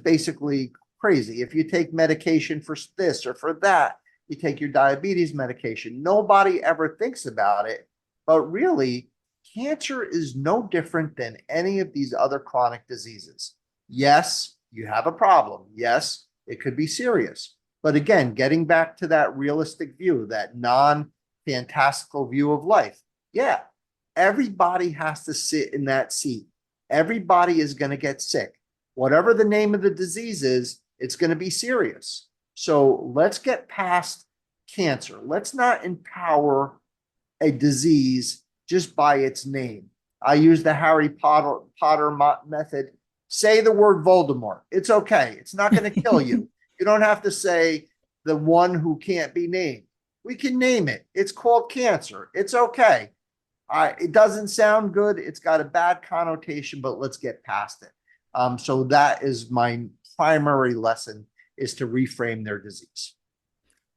basically crazy. If you take medication for this or for that, You take your diabetes medication. Nobody ever thinks about it, but really, cancer is no different than any of these other chronic diseases. Yes, you have a problem. Yes, it could be serious. But again, getting back to that realistic view, that non-fantastical view of life, yeah, everybody has to sit in that seat. Everybody is going to get sick. Whatever the name of the disease is, it's going to be serious. So let's get past cancer. Let's not empower a disease just by its name. I use the Harry Potter method. Say the word Voldemort. It's okay. It's not going to kill you. You don't have to say the one who can't be named. We can name it. It's called cancer. It's okay. It doesn't sound good. It's got a bad connotation, but let's get past it. So that is my primary lesson, is to reframe their disease.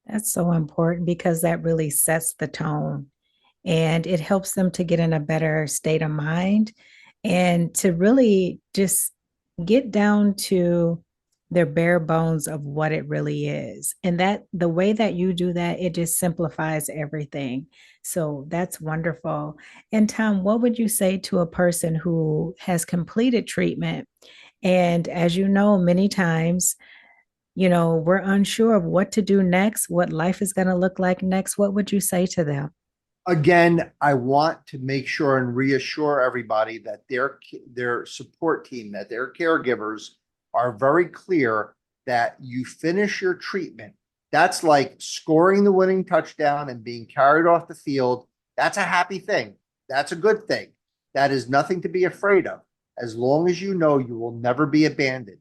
That's so important because that really sets the tone and it helps them to get in a better state of mind and to really just get down to their bare bones of what it really is. And that the way that you do that, it just simplifies everything. So that's wonderful. And Tom, what would you say to a person who has completed treatment? And as you know, many times, we're unsure of what to do next, what life is going to look like next. What would you say to them? Again, I want to make sure and reassure everybody that their support team, that their caregivers are very clear that you finish your treatment. That's like scoring the winning touchdown and being carried off the field. That's a happy thing. That's a good thing. That is nothing to be afraid of, as long as you know you will never be abandoned.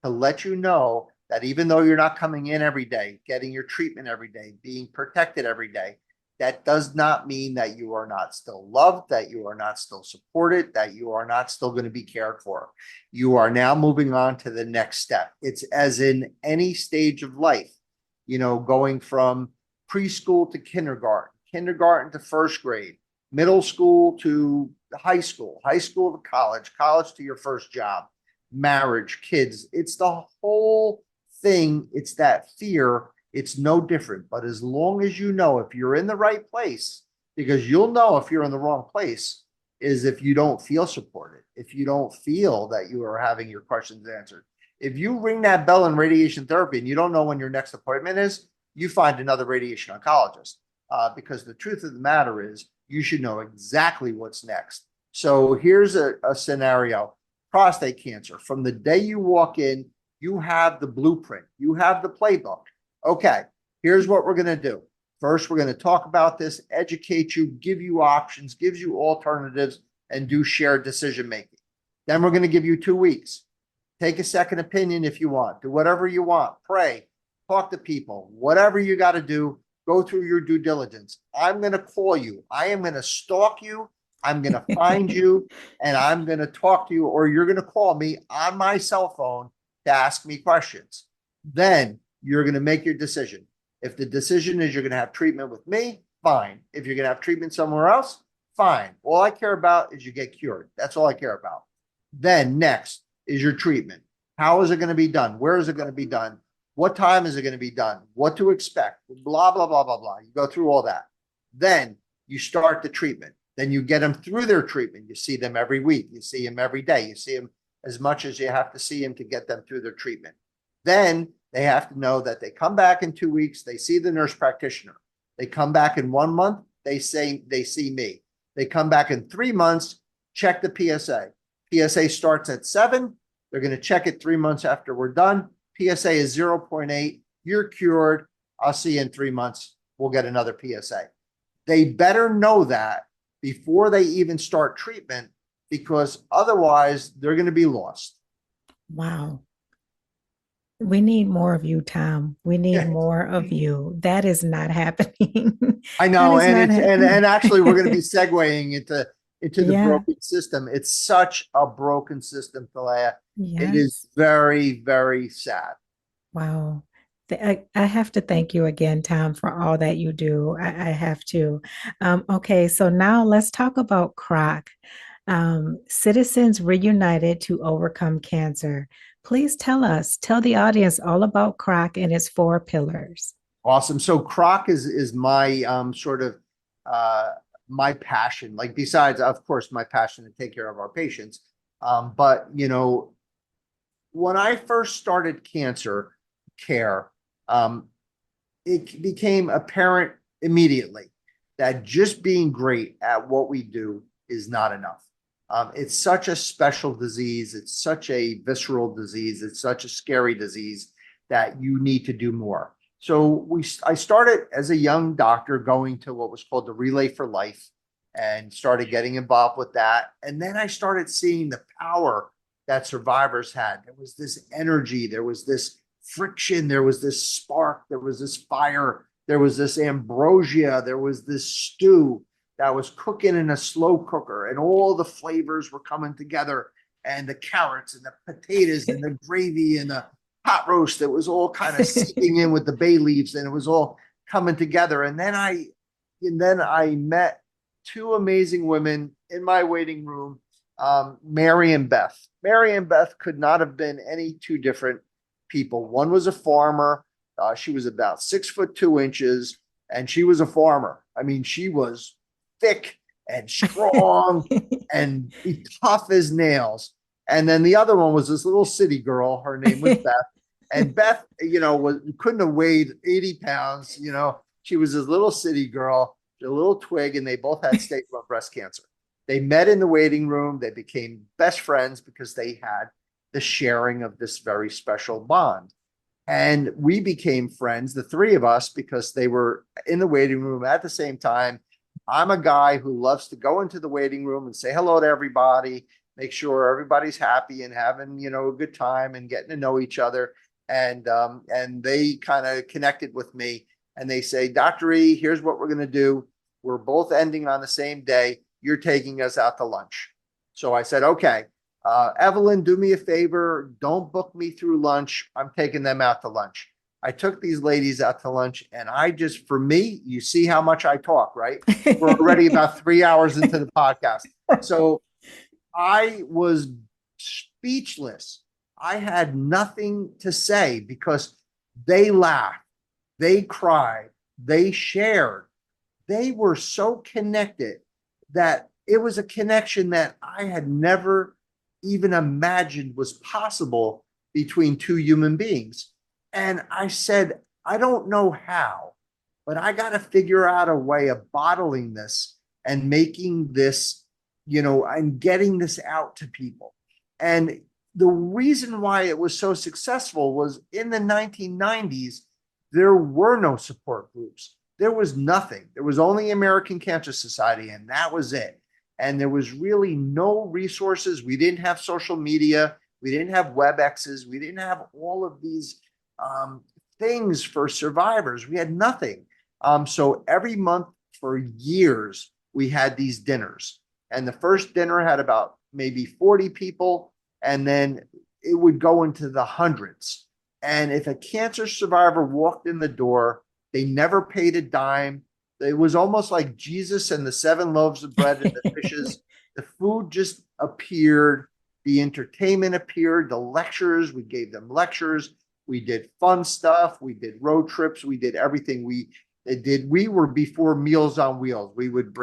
To let you know that even though you're not coming in every day, getting your treatment every day, being protected every day, that does not mean that you are not still loved, that you are not still supported, that you are not still going to be cared for. You are now moving on to the next step. It's as in any stage of life, going from preschool to kindergarten to first grade, middle school to high school to college to your first job, marriage, kids. It's the whole thing. It's that fear. It's no different. But as long as you know if you're in the right place, because you'll know if you're in the wrong place, is if you don't feel supported, if you don't feel that you are having your questions answered. If you ring that bell in radiation therapy and you don't know when your next appointment is, you find another radiation oncologist. Because the truth of the matter is, you should know exactly what's next. So here's a scenario. Prostate cancer. From the day you walk in, you have the blueprint. You have the playbook. Okay, here's what we're going to do. First, we're going to talk about this, educate you, give you options, gives you alternatives, and do shared decision making. Then we're going to give you 2 weeks. Take a second opinion if you want. Do whatever you want. Pray, talk to people, whatever you got to do. Go through your due diligence. I'm going to call you. I am going to stalk you. I'm going to find you, and I'm going to talk to you, or you're going to call me on my cell phone to ask me questions. Then you're going to make your decision. If the decision is you're going to have treatment with me, fine. If you're going to have treatment somewhere else, fine. All I care about is you get cured. That's all I care about. Then next is your treatment. How is it going to be done? Where is it going to be done? What time is it going to be done? What to expect? Blah, blah, blah, blah, blah. You go through all that. Then you start the treatment. Then you get them through their treatment. You see them every week. You see them every day. You see them as much as you have to see them to get them through their treatment. Then they have to know that they come back in 2 weeks. They see the nurse practitioner. They come back in 1 month. They say they see me. They come back in 3 months. Check the PSA. PSA starts at 7. They're going to check it 3 months after we're done. PSA is 0.8. You're cured. I'll see you in 3 months. We'll get another PSA. They better know that before they even start treatment, because otherwise they're going to be lost. Wow. We need more of you, Tom. We need more of you. That is not happening. I know, and actually we're going to be segueing into the Yeah. broken system. It's such a broken system, Talaya. Yes. It is very, very sad. Wow. I have to thank you again, Tom, for all that you do. I have to. Okay, so now let's talk about CROC, Citizens Reunited to Overcome Cancer. Please tell the audience all about CROC and its 4 pillars. Awesome. So CROC is my sort of uh my passion. Like besides, of course, my passion to take care of our patients. But when I first started cancer care, um, it became apparent immediately that just being great at what we do is not enough. It's such a special disease. It's such a visceral disease. It's such a scary disease that you need to do more. So I started as a young doctor going to what was called the Relay for Life and started getting involved with that. And then I started seeing the power that survivors had. There was this energy, there was this friction, there was this spark, there was this fire, there was this ambrosia, there was this stew that was cooking in a slow cooker, and all the flavors were coming together, and the carrots and the potatoes and the gravy and the hot roast that was all kind of seeping in with the bay leaves, and it was all coming together. And then I met two amazing women in my waiting room, Mary and Beth. Mary and Beth could not have been any two different people. One was a farmer. She was about 6'2" and she was a farmer. I mean, she was thick and strong and tough as nails. And then the other one was this little city girl. Her name was Beth. And Beth, couldn't have weighed 80 pounds. She was this little city girl, a little twig, and they both had stage 1 breast cancer. They met in the waiting room. They became best friends because they had the sharing of this very special bond. And we became friends, the three of us, because they were in the waiting room at the same time. I'm a guy who loves to go into the waiting room and say hello to everybody, make sure everybody's happy and having, a good time and getting to know each other. And they kind of connected with me, and they say, Dr. E, here's what we're going to do. We're both ending on the same day. You're taking us out to lunch. So I said, okay, Evelyn, do me a favor. Don't book me through lunch. I'm taking them out to lunch. I took these ladies out to lunch, and for me, you see how much I talk, right? We're already about 3 hours into the podcast. So I was speechless. I had nothing to say because they laughed, they cried, they shared. They were so connected that it was a connection that I had never even imagined was possible between two human beings. And I said, I don't know how, but I got to figure out a way of bottling this and making this, and getting this out to people. And the reason why it was so successful was in the 1990s, there were no support groups. There was nothing. There was only American Cancer Society, and that was it. And there was really no resources. We didn't have social media. We didn't have WebExes. We didn't have all of these things for survivors. We had nothing. So every month for years, we had these dinners. And the first dinner had about maybe 40 people, and then it would go into the hundreds. And if a cancer survivor walked in the door, they never paid a dime. It was almost like Jesus and the 7 loaves of bread and the fishes. The food just appeared. The entertainment appeared. The lectures, we gave them lectures. We did fun stuff. We did road trips. We did everything. We were before Meals on Wheels. We would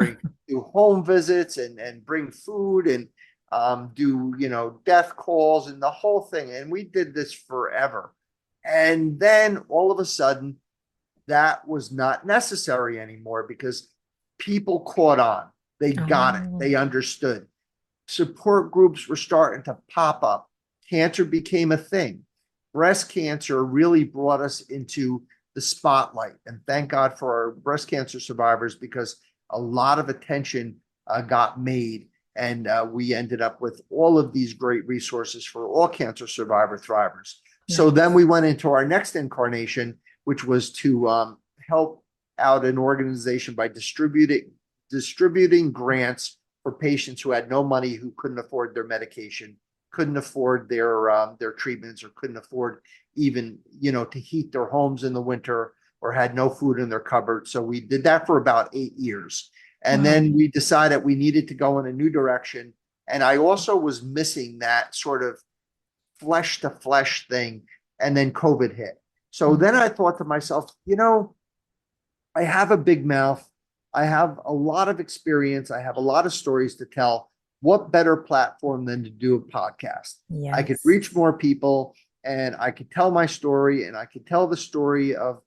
do home visits and bring food and do, death calls and the whole thing. And we did this forever. And then all of a sudden, that was not necessary anymore because people caught on. They got it. They understood. Support groups were starting to pop up. Cancer became a thing. Breast cancer really brought us into the spotlight. And thank God for our breast cancer survivors, because a lot of attention got made. And we ended up with all of these great resources for all cancer survivor thrivers. Yes. So then we went into our next incarnation, which was to help out an organization by distributing grants for patients who had no money, who couldn't afford their medication, couldn't afford their treatments, or couldn't afford even, to heat their homes in the winter, or had no food in their cupboard. So we did that for about 8 years. And then we decided we needed to go in a new direction. And I also was missing that sort of flesh to flesh thing. And then COVID hit. So then I thought to myself, I have a big mouth. I have a lot of experience. I have a lot of stories to tell. What better platform than to do a podcast? I could Yes. reach more people and I could tell my story and I could tell the story of,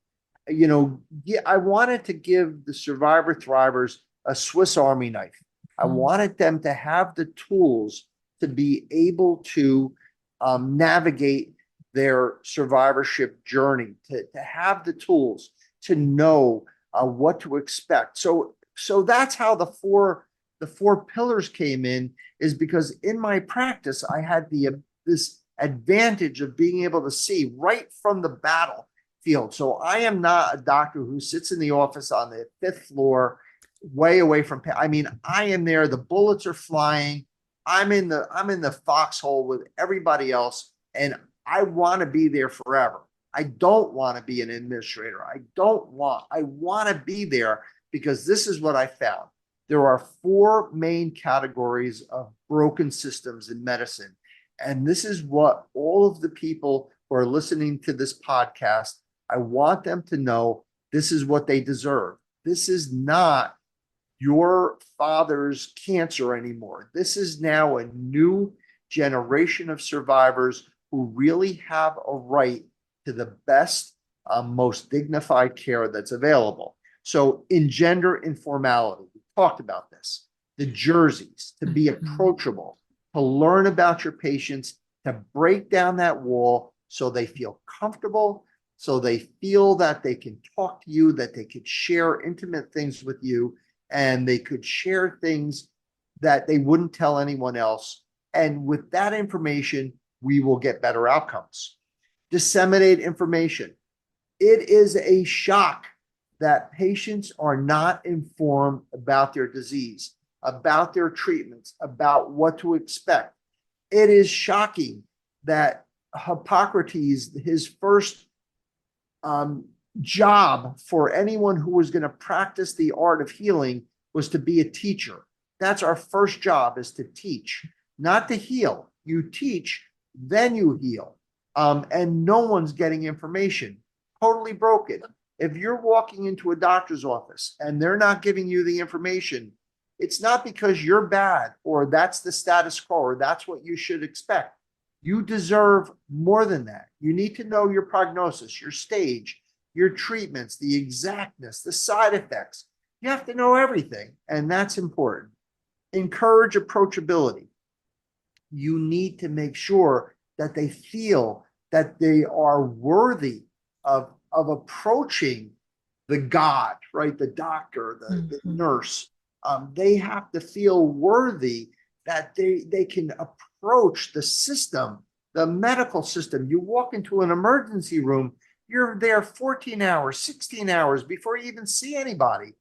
yeah, I wanted to give the survivor thrivers a Swiss Army knife. I Mm. wanted them to have the tools to be able to navigate their survivorship journey, to have the tools to know what to expect. So that's how the four pillars came in, is because in my practice I had this advantage of being able to see right from the battlefield. So I am not a doctor who sits in the office on the fifth floor, way away from. I mean, I am there. The bullets are flying. I'm in the foxhole with everybody else, and I want to be there forever. I don't want to be an administrator. I want to be there because this is what I found. There are four main categories of broken systems in medicine. And this is what all of the people who are listening to this podcast, I want them to know this is what they deserve. This is not your father's cancer anymore. This is now a new generation of survivors who really have a right to the best, most dignified care that's available. So, in gender informality, we talked about this. The jerseys, to be approachable, to learn about your patients, to break down that wall so they feel comfortable, so they feel that they can talk to you, that they could share intimate things with you, and they could share things that they wouldn't tell anyone else. And with that information, we will get better outcomes. Disseminate information. It is a shock that patients are not informed about their disease, about their treatments, about what to expect. It is shocking that Hippocrates, his first job for anyone who was going to practice the art of healing, was to be a teacher. That's our first job, is to teach, not to heal. You teach, then you heal. And no one's getting information. Totally broken. If you're walking into a doctor's office and they're not giving you the information, it's not because you're bad or that's the status quo or that's what you should expect. You deserve more than that. You need to know your prognosis, your stage, your treatments, the exactness, the side effects. You have to know everything, and that's important. Encourage approachability. You need to make sure that they feel that they are worthy of approaching the God, right? The doctor, the nurse. They have to feel worthy that they can approach the system, the medical system. You walk into an emergency room, you're there 14 hours, 16 hours before you even see anybody.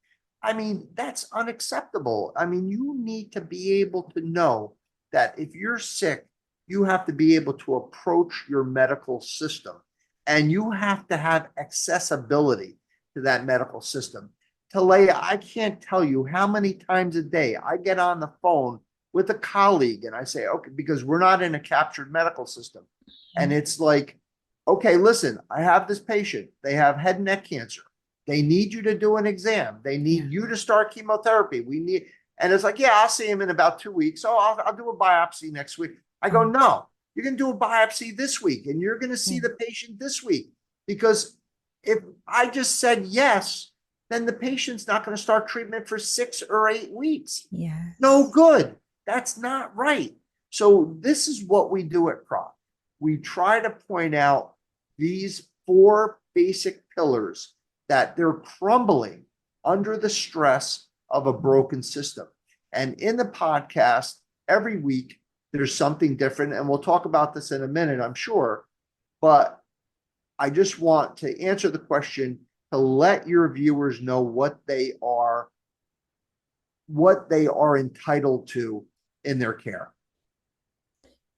I mean, that's unacceptable. I mean, you need to be able to know that if you're sick, you have to be able to approach your medical system, and you have to have accessibility to that medical system. Talaya, I can't tell you how many times a day I get on the phone with a colleague and I say, okay, because we're not in a captured medical system. And it's like, okay, listen, I have this patient. They have head and neck cancer. They need you to do an exam. They need you to start chemotherapy. And it's like, yeah, I'll see him in about 2 weeks. Oh, I'll do a biopsy next week. I go, no, you're going to do a biopsy this week and you're going to see the patient this week. Because if I just said yes, then the patient's not going to start treatment for 6 or 8 weeks. Yeah. No good. That's not right. So this is what we do at CROC. We try to point out these 4 basic pillars that they're crumbling under the stress of a broken system. And in the podcast, every week, there's something different. And we'll talk about this in a minute, I'm sure. But I just want to answer the question to let your viewers know what they are entitled to in their care.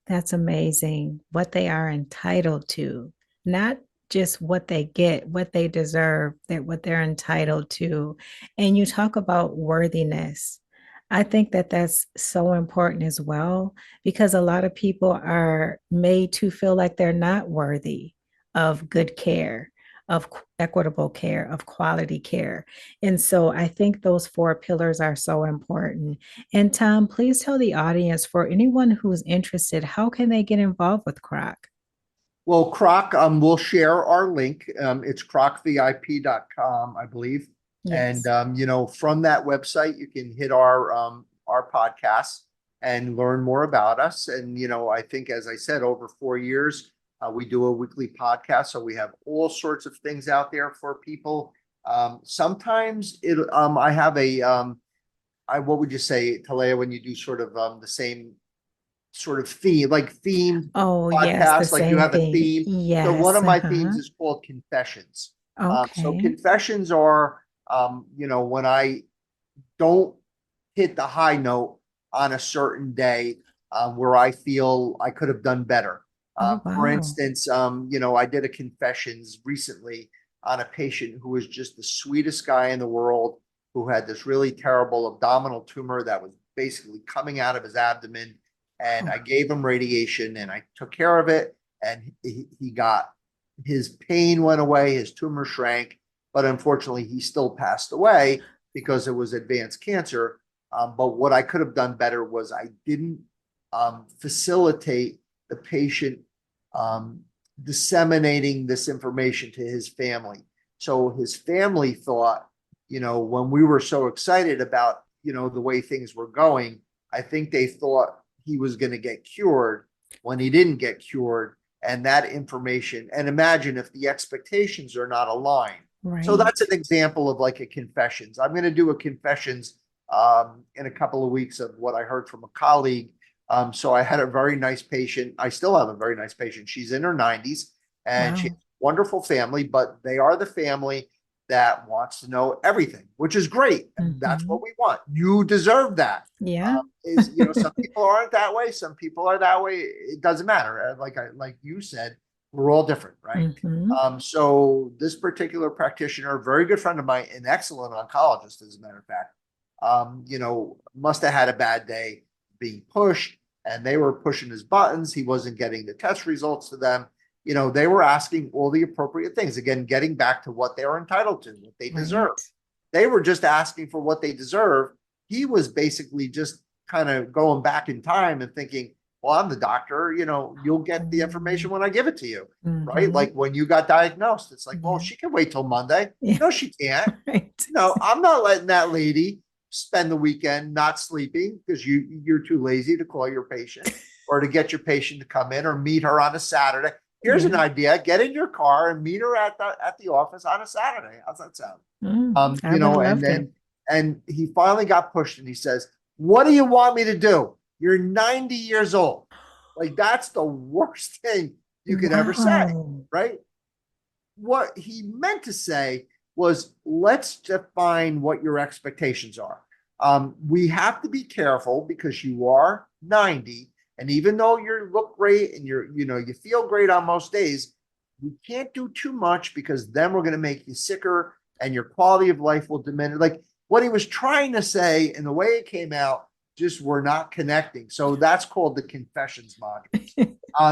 That's amazing. What they are entitled to, not just what they get, what they deserve, that what they're entitled to. And you talk about worthiness. I think that that's so important as well, because a lot of people are made to feel like they're not worthy of good care. of equitable care, of quality care. And so I think those four pillars are so important. And Tom, please tell the audience, for anyone who's interested, how can they get involved with CROC? Well, CROC, we'll share our link. It's crocvip.com, I believe. And Yes. from that website, you can hit our podcast and learn more about us. And I think, as I said, over 4 years, we do a weekly podcast, so we have all sorts of things out there for people. Sometimes I have what would you say, Talaya, when you do sort of the same sort of theme, like themed Oh, yes, the podcast, like you same have a thing. theme. So one Yes. of my themes Uh-huh. is called confessions. So Okay. confessions are, when I don't hit the high note on a certain day, where I feel I could have done better. Oh, For wow. instance, I did a confessions recently on a patient who was just the sweetest guy in the world, who had this really terrible abdominal tumor that was basically coming out of his abdomen. And Oh, I gave him radiation and I took care of it. And he got his pain went away, his tumor shrank, but unfortunately, he still passed away because it was advanced cancer. But what I could have done better was I didn't facilitate the patient um, disseminating this information to his family. So his family thought, when we were so excited about, the way things were going, I think they thought he was going to get cured when he didn't get cured. And that information, and imagine if the expectations are not aligned. So that's an right. example of like a confessions. I'm going to do a confessions in a couple of weeks of what I heard from a colleague. So I had a very nice patient. I still have a very nice patient. She's in her 90s and she has Wow. a wonderful family, but they are the family that wants to know everything, which is great. And that's Hmm. what we want. You deserve that. Yeah. Some people aren't that way. Some people are that way. It doesn't matter. Like you said, we're all different, right? Hmm. So this particular practitioner, a very good friend of mine, an excellent oncologist, as a matter of fact, must have had a bad day being pushed and they were pushing his buttons. He wasn't getting the test results to them. They were asking all the appropriate things. Again, getting back to what they are entitled to, what they deserve. Right. They were just asking for what they deserve. He was basically just kind of going back in time and thinking, well, I'm the doctor, you'll get the information when I give it to you, right? Mm-hmm. Like when you got diagnosed, it's like, well, Yeah. she can wait till Monday. Yeah. No, she can't. Right. I'm not letting that lady spend the weekend not sleeping because you're too lazy to call your patient or to get your patient to come in or meet her on a Saturday. Here's an Yeah. idea: get in your car and meet her at the office on a Saturday. How's that sound? I would have And loved it. then he finally got pushed and he says, "What do you want me to do? You're 90 years old." Like that's the worst thing you could ever say, Wow. right? What he meant to say was, let's define what your expectations are. We have to be careful because you are 90, and even though you look great and you feel great on most days, we can't do too much because then we're going to make you sicker and your quality of life will diminish. Like what he was trying to say and the way it came out, just we're not connecting. So that's called the confessions modules.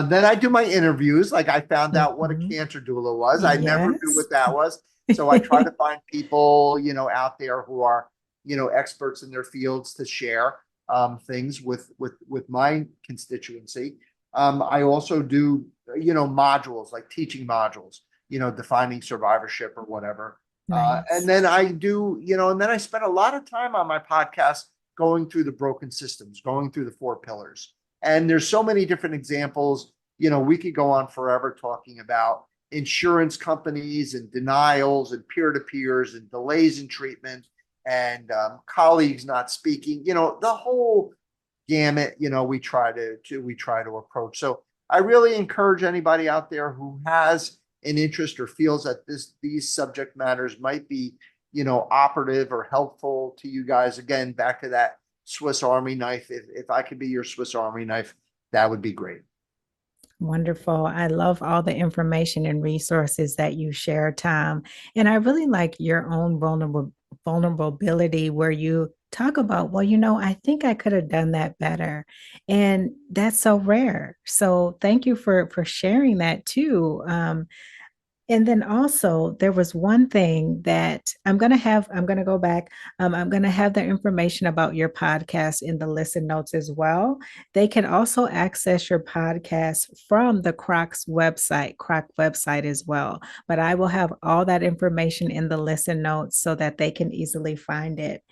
Then I do my interviews. Like I found out what a Mhm. cancer doula was. I never knew Yes. what that was. So I try to find people, out there who are, experts in their fields to share things with my constituency. I also do, modules like teaching modules, defining survivorship or whatever. And Nice. then I do, and then I spend a lot of time on my podcast going through the broken systems, going through the four pillars. And there's so many different examples. We could go on forever talking about insurance companies and denials and peer-to-peers and delays in treatment and colleagues not speaking. The whole gamut. We try to approach. So I really encourage anybody out there who has an interest or feels that these subject matters might be operative or helpful to you guys. Again, back to that Swiss Army knife. If I could be your Swiss Army knife, that would be great. Wonderful. I love all the information and resources that you share, Tom. And I really like your own vulnerability where you talk about, well, I think I could have done that better. And that's so rare. So thank you for sharing that too. And then also there was one thing that I'm going to go back. I'm going to have the information about your podcast in the listen notes as well. They can also access your podcast from the CROC website as well. But I will have all that information in the listen notes so that they can easily find it.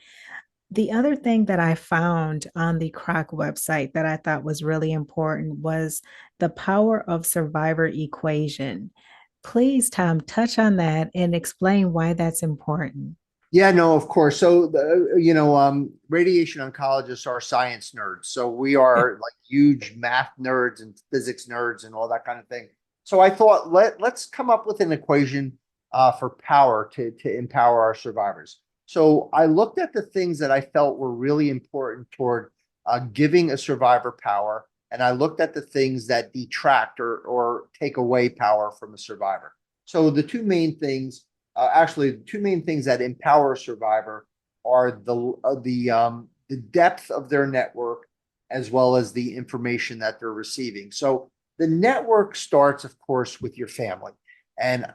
The other thing that I found on the CROC website that I thought was really important was the power of survivor equation. Please, Tom, touch on that and explain why that's important. Yeah, no, of course. So, radiation oncologists are science nerds. So we are like huge math nerds and physics nerds and all that kind of thing. So I thought let's come up with an equation for power to empower our survivors. So I looked at the things that I felt were really important toward giving a survivor power, and I looked at the things that detract or take away power from a survivor. So the two main things actually, the two main things that empower a survivor are the depth of their network as well as the information that they're receiving. So the network starts, of course, with your family. And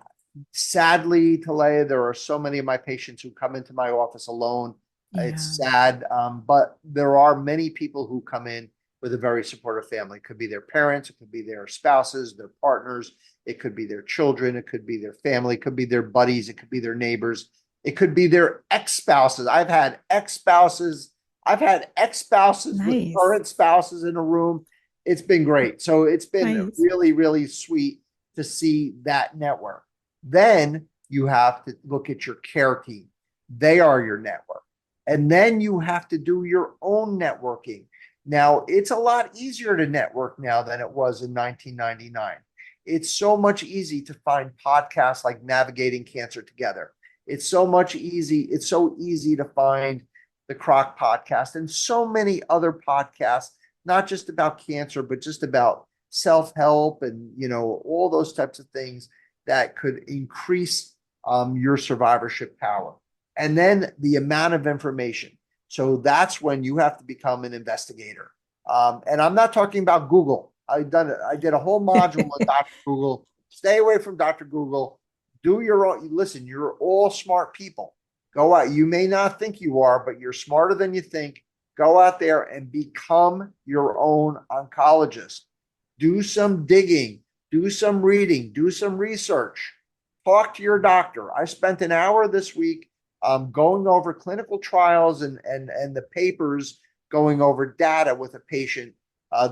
sadly, Talaya, there are so many of my patients who come into my office alone. It's Yeah, sad, but there are many people who come in with a very supportive family. It could be their parents, it could be their spouses, their partners, it could be their children, it could be their family, it could be their buddies, it could be their neighbors, it could be their ex-spouses. I've had ex-spouses with nice, current spouses in a room. It's been great. So it's been nice, really, really sweet to see that network. Then you have to look at your care team. They are your network. And then you have to do your own networking. Now, it's a lot easier to network now than it was in 1999. It's so much easy to find podcasts like Navigating Cancer Together. It's so easy to find the CROC podcast and so many other podcasts, not just about cancer, but just about self-help and all those types of things that could increase your survivorship power. And then the amount of information. So that's when you have to become an investigator. And I'm not talking about Google. I did a whole module with Dr. Google. Stay away from Dr. Google. Do your own. Listen, you're all smart people. Go out. You may not think you are, but you're smarter than you think. Go out there and become your own oncologist. Do some digging, do some reading, do some research. Talk to your doctor. I spent an hour this week going over clinical trials and the papers, going over data with a patient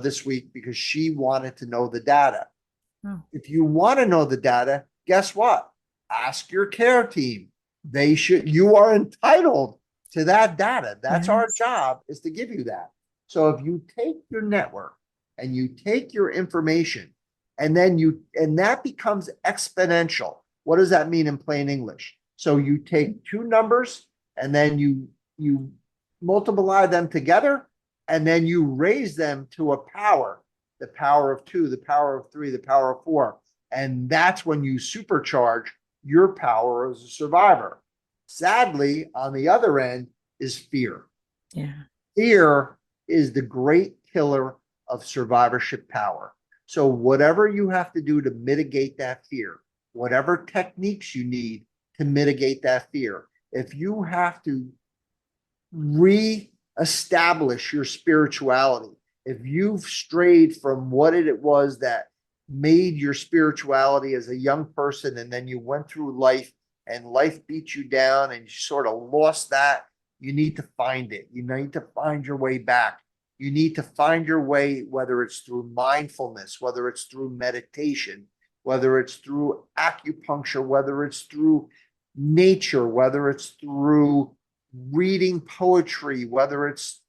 this week because she wanted to know the data. oh, If you want to know the data, guess what? Ask your care team. You are entitled to that data. That's our yes, job, is to give you that. So if you take your network and you take your information and that becomes exponential. What does that mean in plain English? So you take two numbers and then you multiply them together and then you raise them to a power, the power of two, the power of three, the power of four. And that's when you supercharge your power as a survivor. Sadly, on the other end is fear. yeah, Fear is the great killer of survivorship power. So, whatever you have to do to mitigate that fear, whatever techniques you need to mitigate that fear, if you have to re-establish your spirituality, if you've strayed from what it was that made your spirituality as a young person, and then you went through life and life beat you down and you sort of lost that, you need to find it. You need to find your way back. You need to find your way, whether it's through mindfulness, whether it's through meditation, whether it's through acupuncture, whether it's through nature, whether it's through reading poetry, whether it's,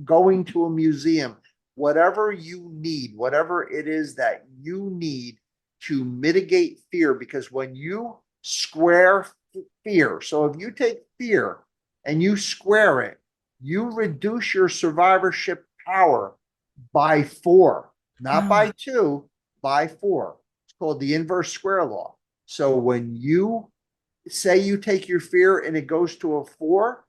going to a museum, whatever you need, whatever it is that you need to mitigate fear. Because when you square fear, so if you take fear and you square it, you reduce your survivorship power by 4, not oh, by 2, by 4. It's called the inverse square law. So when you say you take your fear and it goes to a 4,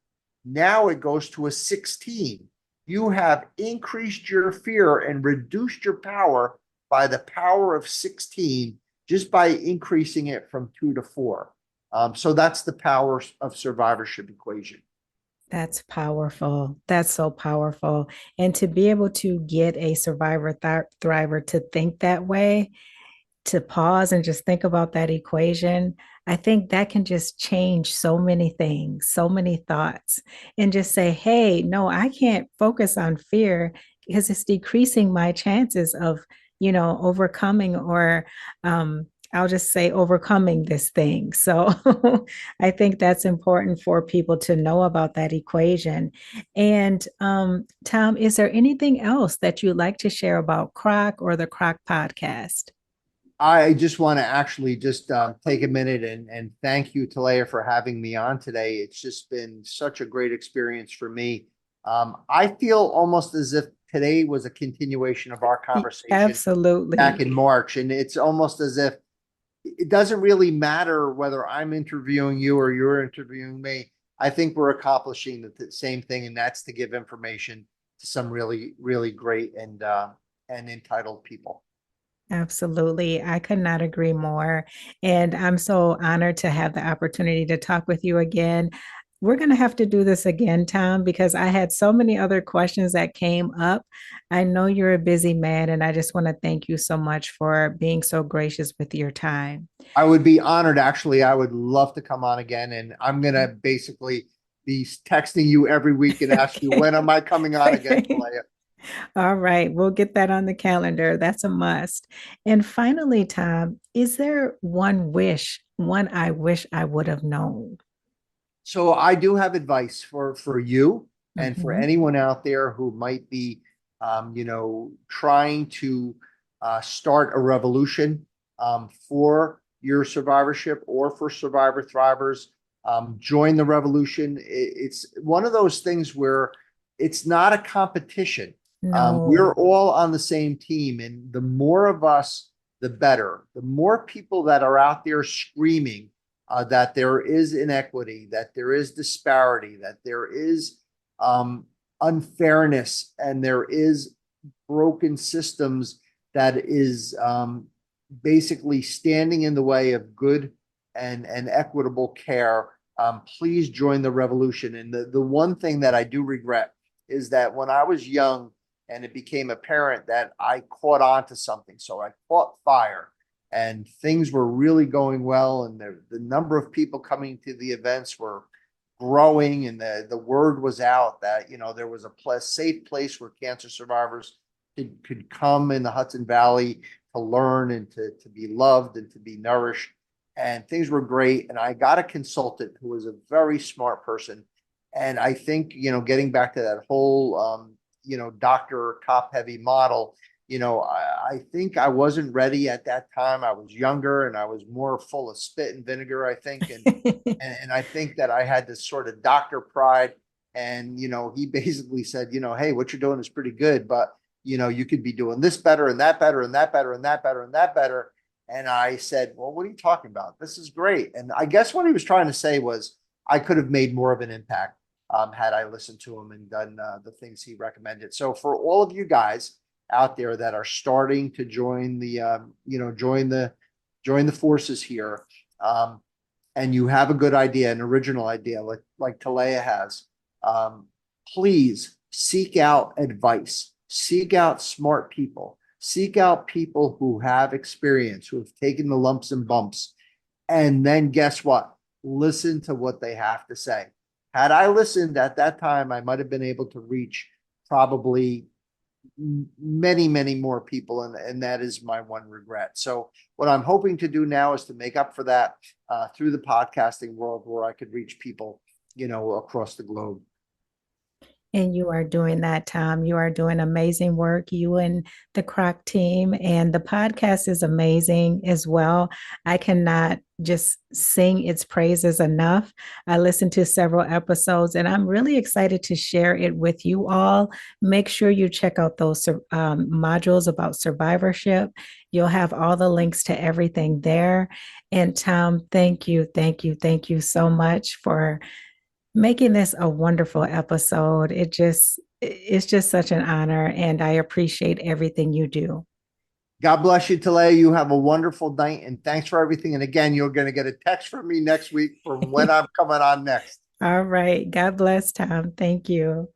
now it goes to a 16. You have increased your fear and reduced your power by the power of 16. just by increasing it from 2 to 4. So that's the power of survivorship equation. That's powerful. That's so powerful. And to be able to get a survivor thriver to think that way, to pause and just think about that equation, I think that can just change so many things, so many thoughts, and just say, hey, no, I can't focus on fear because it's decreasing my chances of, overcoming or I'll just say overcoming this thing. So I think that's important for people to know about that equation. And Tom, is there anything else that you'd like to share about CROC or the CROC podcast? I just want to actually just take a minute and thank you, Talaya, for having me on today. It's just been such a great experience for me. I feel almost as if today was a continuation of our conversation back Absolutely. in March. And it's almost as if it doesn't really matter whether I'm interviewing you or you're interviewing me. I think we're accomplishing the same thing, and that's to give information to some really, really great and entitled people. Absolutely. I could not agree more. And I'm so honored to have the opportunity to talk with you again. We're going to have to do this again, Tom, because I had so many other questions that came up. I know you're a busy man, and I just want to thank you so much for being so gracious with your time. I would be honored. Actually, I would love to come on again. And I'm going to basically be texting you every week and ask you, when am I coming on again, Okay. Talaya? All right, we'll get that on the calendar. That's a must. And finally, Tom, is there one I wish I would have known? So I do have advice for you and for Mhm. anyone out there who might be, trying to start a revolution for your survivorship or for survivor thrivers. Join the revolution. It's one of those things where it's not a competition. We're No, all on the same team, and the more of us, the better. The more people that are out there screaming that there is inequity, that there is disparity, that there is unfairness, and there is broken systems that is basically standing in the way of good and equitable care. Please join the revolution. And the one thing that I do regret is that when I was young and it became apparent that I caught on to something, so I caught fire and things were really going well, and the number of people coming to the events were growing, and the word was out that there was a safe place where cancer survivors could come in the Hudson Valley to learn and to be loved and to be nourished, and things were great. And I got a consultant who was a very smart person, and I think getting back to that whole doctor top heavy model, I think I wasn't ready at that time. I was younger and I was more full of spit and vinegar, I think. And I think that I had this sort of doctor pride. And, he basically said, hey, what you're doing is pretty good, but, you could be doing this better and that better and that better and that better and that better. And I said, well, what are you talking about? This is great. And I guess what he was trying to say was I could have made more of an impact had I listened to him and done the things he recommended. So for all of you guys out there that are starting to join the forces here, and you have a good idea, an original idea, like Talaya has, please seek out advice, seek out smart people, seek out people who have experience, who have taken the lumps and bumps, and then guess what? Listen to what they have to say. Had I listened at that time, I might have been able to reach probably many, many more people. And that is my one regret. So what I'm hoping to do now is to make up for that through the podcasting world, where I could reach people, across the globe. And you are doing that, Tom. You are doing amazing work, you and the CROC team. And the podcast is amazing as well. I cannot just sing its praises enough. I listened to several episodes and I'm really excited to share it with you all. Make sure you check out those modules about survivorship. You'll have all the links to everything there. And Tom, thank you, thank you, thank you so much for making this a wonderful episode. It's just such an honor, and I appreciate everything you do. God bless you, Talaya. You have a wonderful night, and thanks for everything. And again, you're going to get a text from me next week from when I'm coming on next. All right. God bless, Tom. Thank you.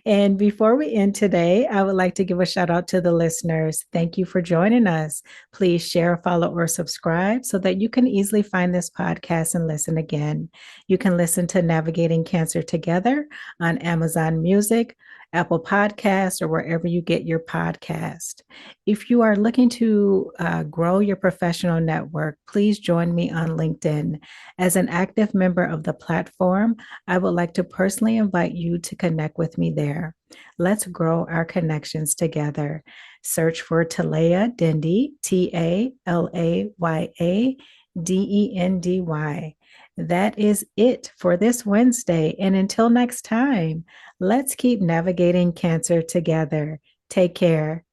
And before we end today, I would like to give a shout out to the listeners. Thank you for joining us. Please share, follow, or subscribe so that you can easily find this podcast and listen again. You can listen to Navigating Cancer Together on Amazon Music, Apple Podcasts, or wherever you get your podcast. If you are looking to grow your professional network, please join me on LinkedIn. As an active member of the platform, I would like to personally invite you to connect with me there. Let's grow our connections together. Search for Talaya Dendy, TALAYA That is it for this Wednesday. And until next time, let's keep navigating cancer together. Take care.